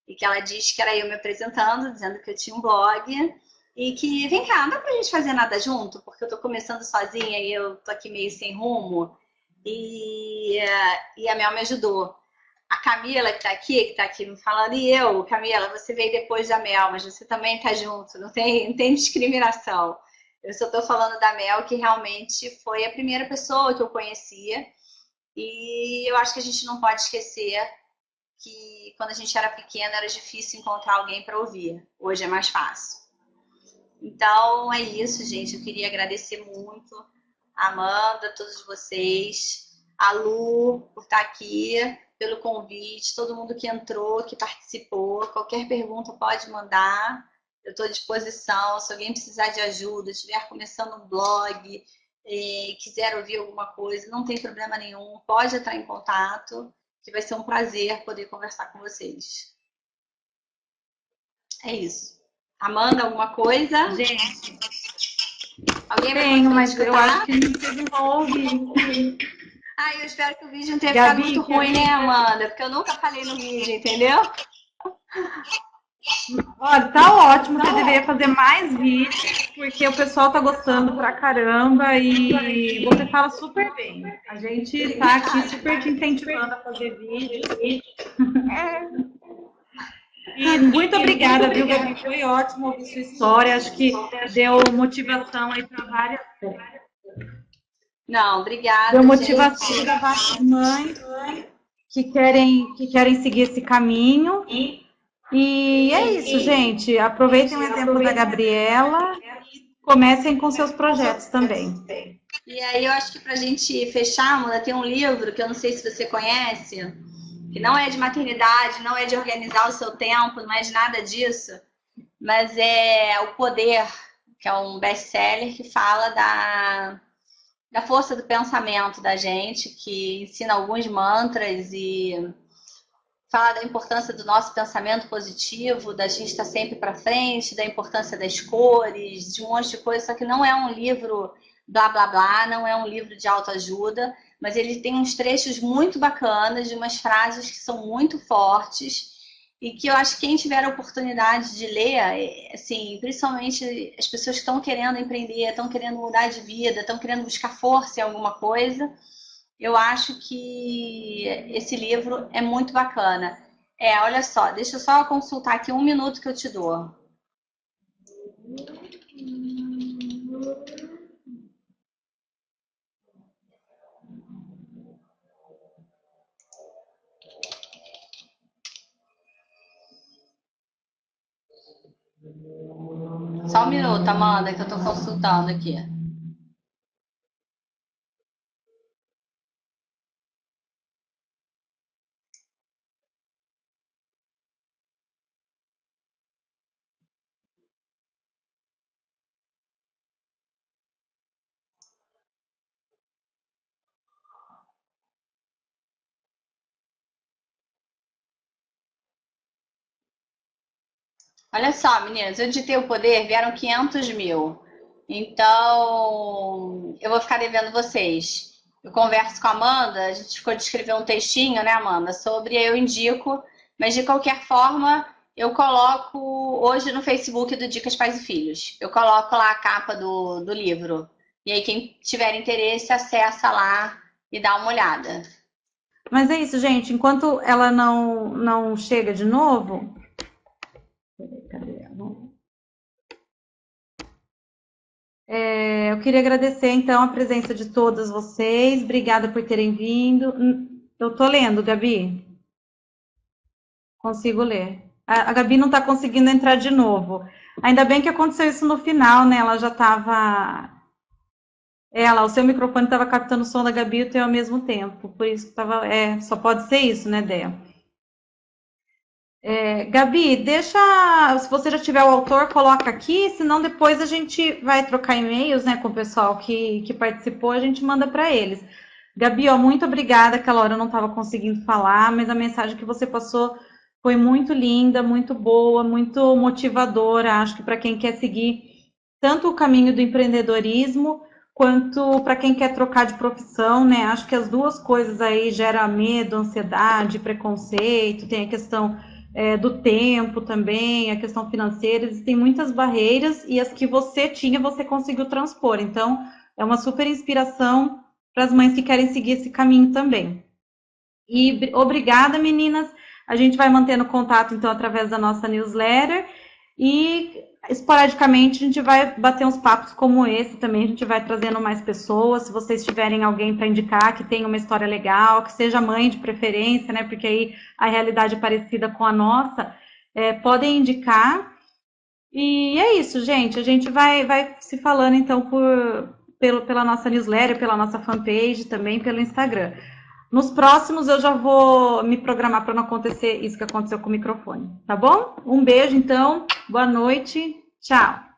E que ela disse que era eu me apresentando, dizendo que eu tinha um blog, e que, vem cá, não dá pra gente fazer nada junto, porque eu tô começando sozinha e eu tô aqui meio sem rumo. E a Mel me ajudou. A Camila, que tá aqui me falando, e eu, Camila, você veio depois da Mel, mas você também tá junto, não tem discriminação. Eu só tô falando da Mel, que realmente foi a primeira pessoa que eu conhecia, e eu acho que a gente não pode esquecer que quando a gente era pequena era difícil encontrar alguém para ouvir. Hoje é mais fácil. Então é isso, gente. Eu queria agradecer muito a Amanda, a todos vocês, a Lu por estar aqui, pelo convite, todo mundo que entrou, que participou. Qualquer pergunta pode mandar. Eu estou à disposição. Se alguém precisar de ajuda, estiver começando um blog, quiser ouvir alguma coisa, não tem problema nenhum. Pode entrar em contato, que vai ser um prazer poder conversar com vocês. É isso. Amanda, alguma coisa?
Gente,
alguém vai
tenho, mas
escutar?
eu acho que vocês não vão ouvir.
Eu espero que o vídeo não tenha
Gabi,
ficado muito ruim, né, Amanda? Porque eu nunca falei no vídeo, entendeu?
Olha, tá ótimo, você deveria fazer mais vídeos, porque o pessoal tá gostando pra caramba e você fala super bem. A gente tá aqui super te incentivando a fazer vídeos. E muito obrigada, viu, Gabi? Foi ótimo ouvir sua história. Acho que deu motivação aí para várias.
Não, obrigada.
Deu motivação para várias mães que querem seguir esse caminho. E é isso, gente. Aproveitem o exemplo da Gabriela e comecem com seus projetos também.
E aí eu acho que para a gente fechar, Amanda, tem um livro que eu não sei se você conhece, que não é de maternidade, não é de organizar o seu tempo, não é de nada disso, mas é O Poder, que é um best-seller que fala da força do pensamento da gente, que ensina alguns mantras e fala da importância do nosso pensamento positivo, da gente estar sempre para frente, da importância das cores, de um monte de coisa, só que não é um livro blá blá blá, não é um livro de autoajuda, mas ele tem uns trechos muito bacanas, de umas frases que são muito fortes e que eu acho que quem tiver a oportunidade de ler, assim, principalmente as pessoas que estão querendo empreender, estão querendo mudar de vida, estão querendo buscar força em alguma coisa, eu acho que esse livro é muito bacana. Olha só, deixa eu só consultar aqui 1 minuto que eu te dou. Só 1 minuto, Amanda, que eu estou consultando aqui. Olha só, meninas, eu ditei o poder, vieram 500 mil. Então, eu vou ficar devendo vocês. Eu converso com a Amanda, a gente ficou de escrever um textinho, né, Amanda, sobre, eu indico, mas de qualquer forma, eu coloco hoje no Facebook do Dicas Pais e Filhos. Eu coloco lá a capa do livro. E aí, quem tiver interesse, acessa lá e dá uma olhada.
Mas é isso, gente. Enquanto ela não chega de novo. Cadê ela? Eu queria agradecer, então, a presença de todas vocês. Obrigada por terem vindo. Eu tô lendo, Gabi. Consigo ler. A Gabi não está conseguindo entrar de novo. Ainda bem que aconteceu isso no final, né? Ela já estava. O seu microfone estava captando o som da Gabi e o teu ao mesmo tempo. Por isso que estava. Só pode ser isso, né, Déa? Gabi, deixa. Se você já tiver o autor, coloca aqui, senão depois a gente vai trocar e-mails, né, com o pessoal que participou, a gente manda para eles. Gabi, ó, muito obrigada. Aquela hora eu não estava conseguindo falar, mas a mensagem que você passou foi muito linda, muito boa, muito motivadora. Acho que para quem quer seguir tanto o caminho do empreendedorismo, quanto para quem quer trocar de profissão, né? Acho que as duas coisas aí geram medo, ansiedade, preconceito, tem a questão do tempo também, a questão financeira, existem muitas barreiras e as que você tinha, você conseguiu transpor. Então, é uma super inspiração para as mães que querem seguir esse caminho também. E obrigada, meninas. A gente vai mantendo contato, então, através da nossa newsletter e esporadicamente a gente vai bater uns papos como esse também, a gente vai trazendo mais pessoas. Se vocês tiverem alguém para indicar que tenha uma história legal, que seja mãe de preferência, né, porque aí a realidade é parecida com a nossa, podem indicar. E é isso, gente, a gente vai se falando então pela nossa newsletter, pela nossa fanpage, também pelo Instagram. Nos próximos eu já vou me programar para não acontecer isso que aconteceu com o microfone, tá bom? Um beijo, então. Boa noite. Tchau.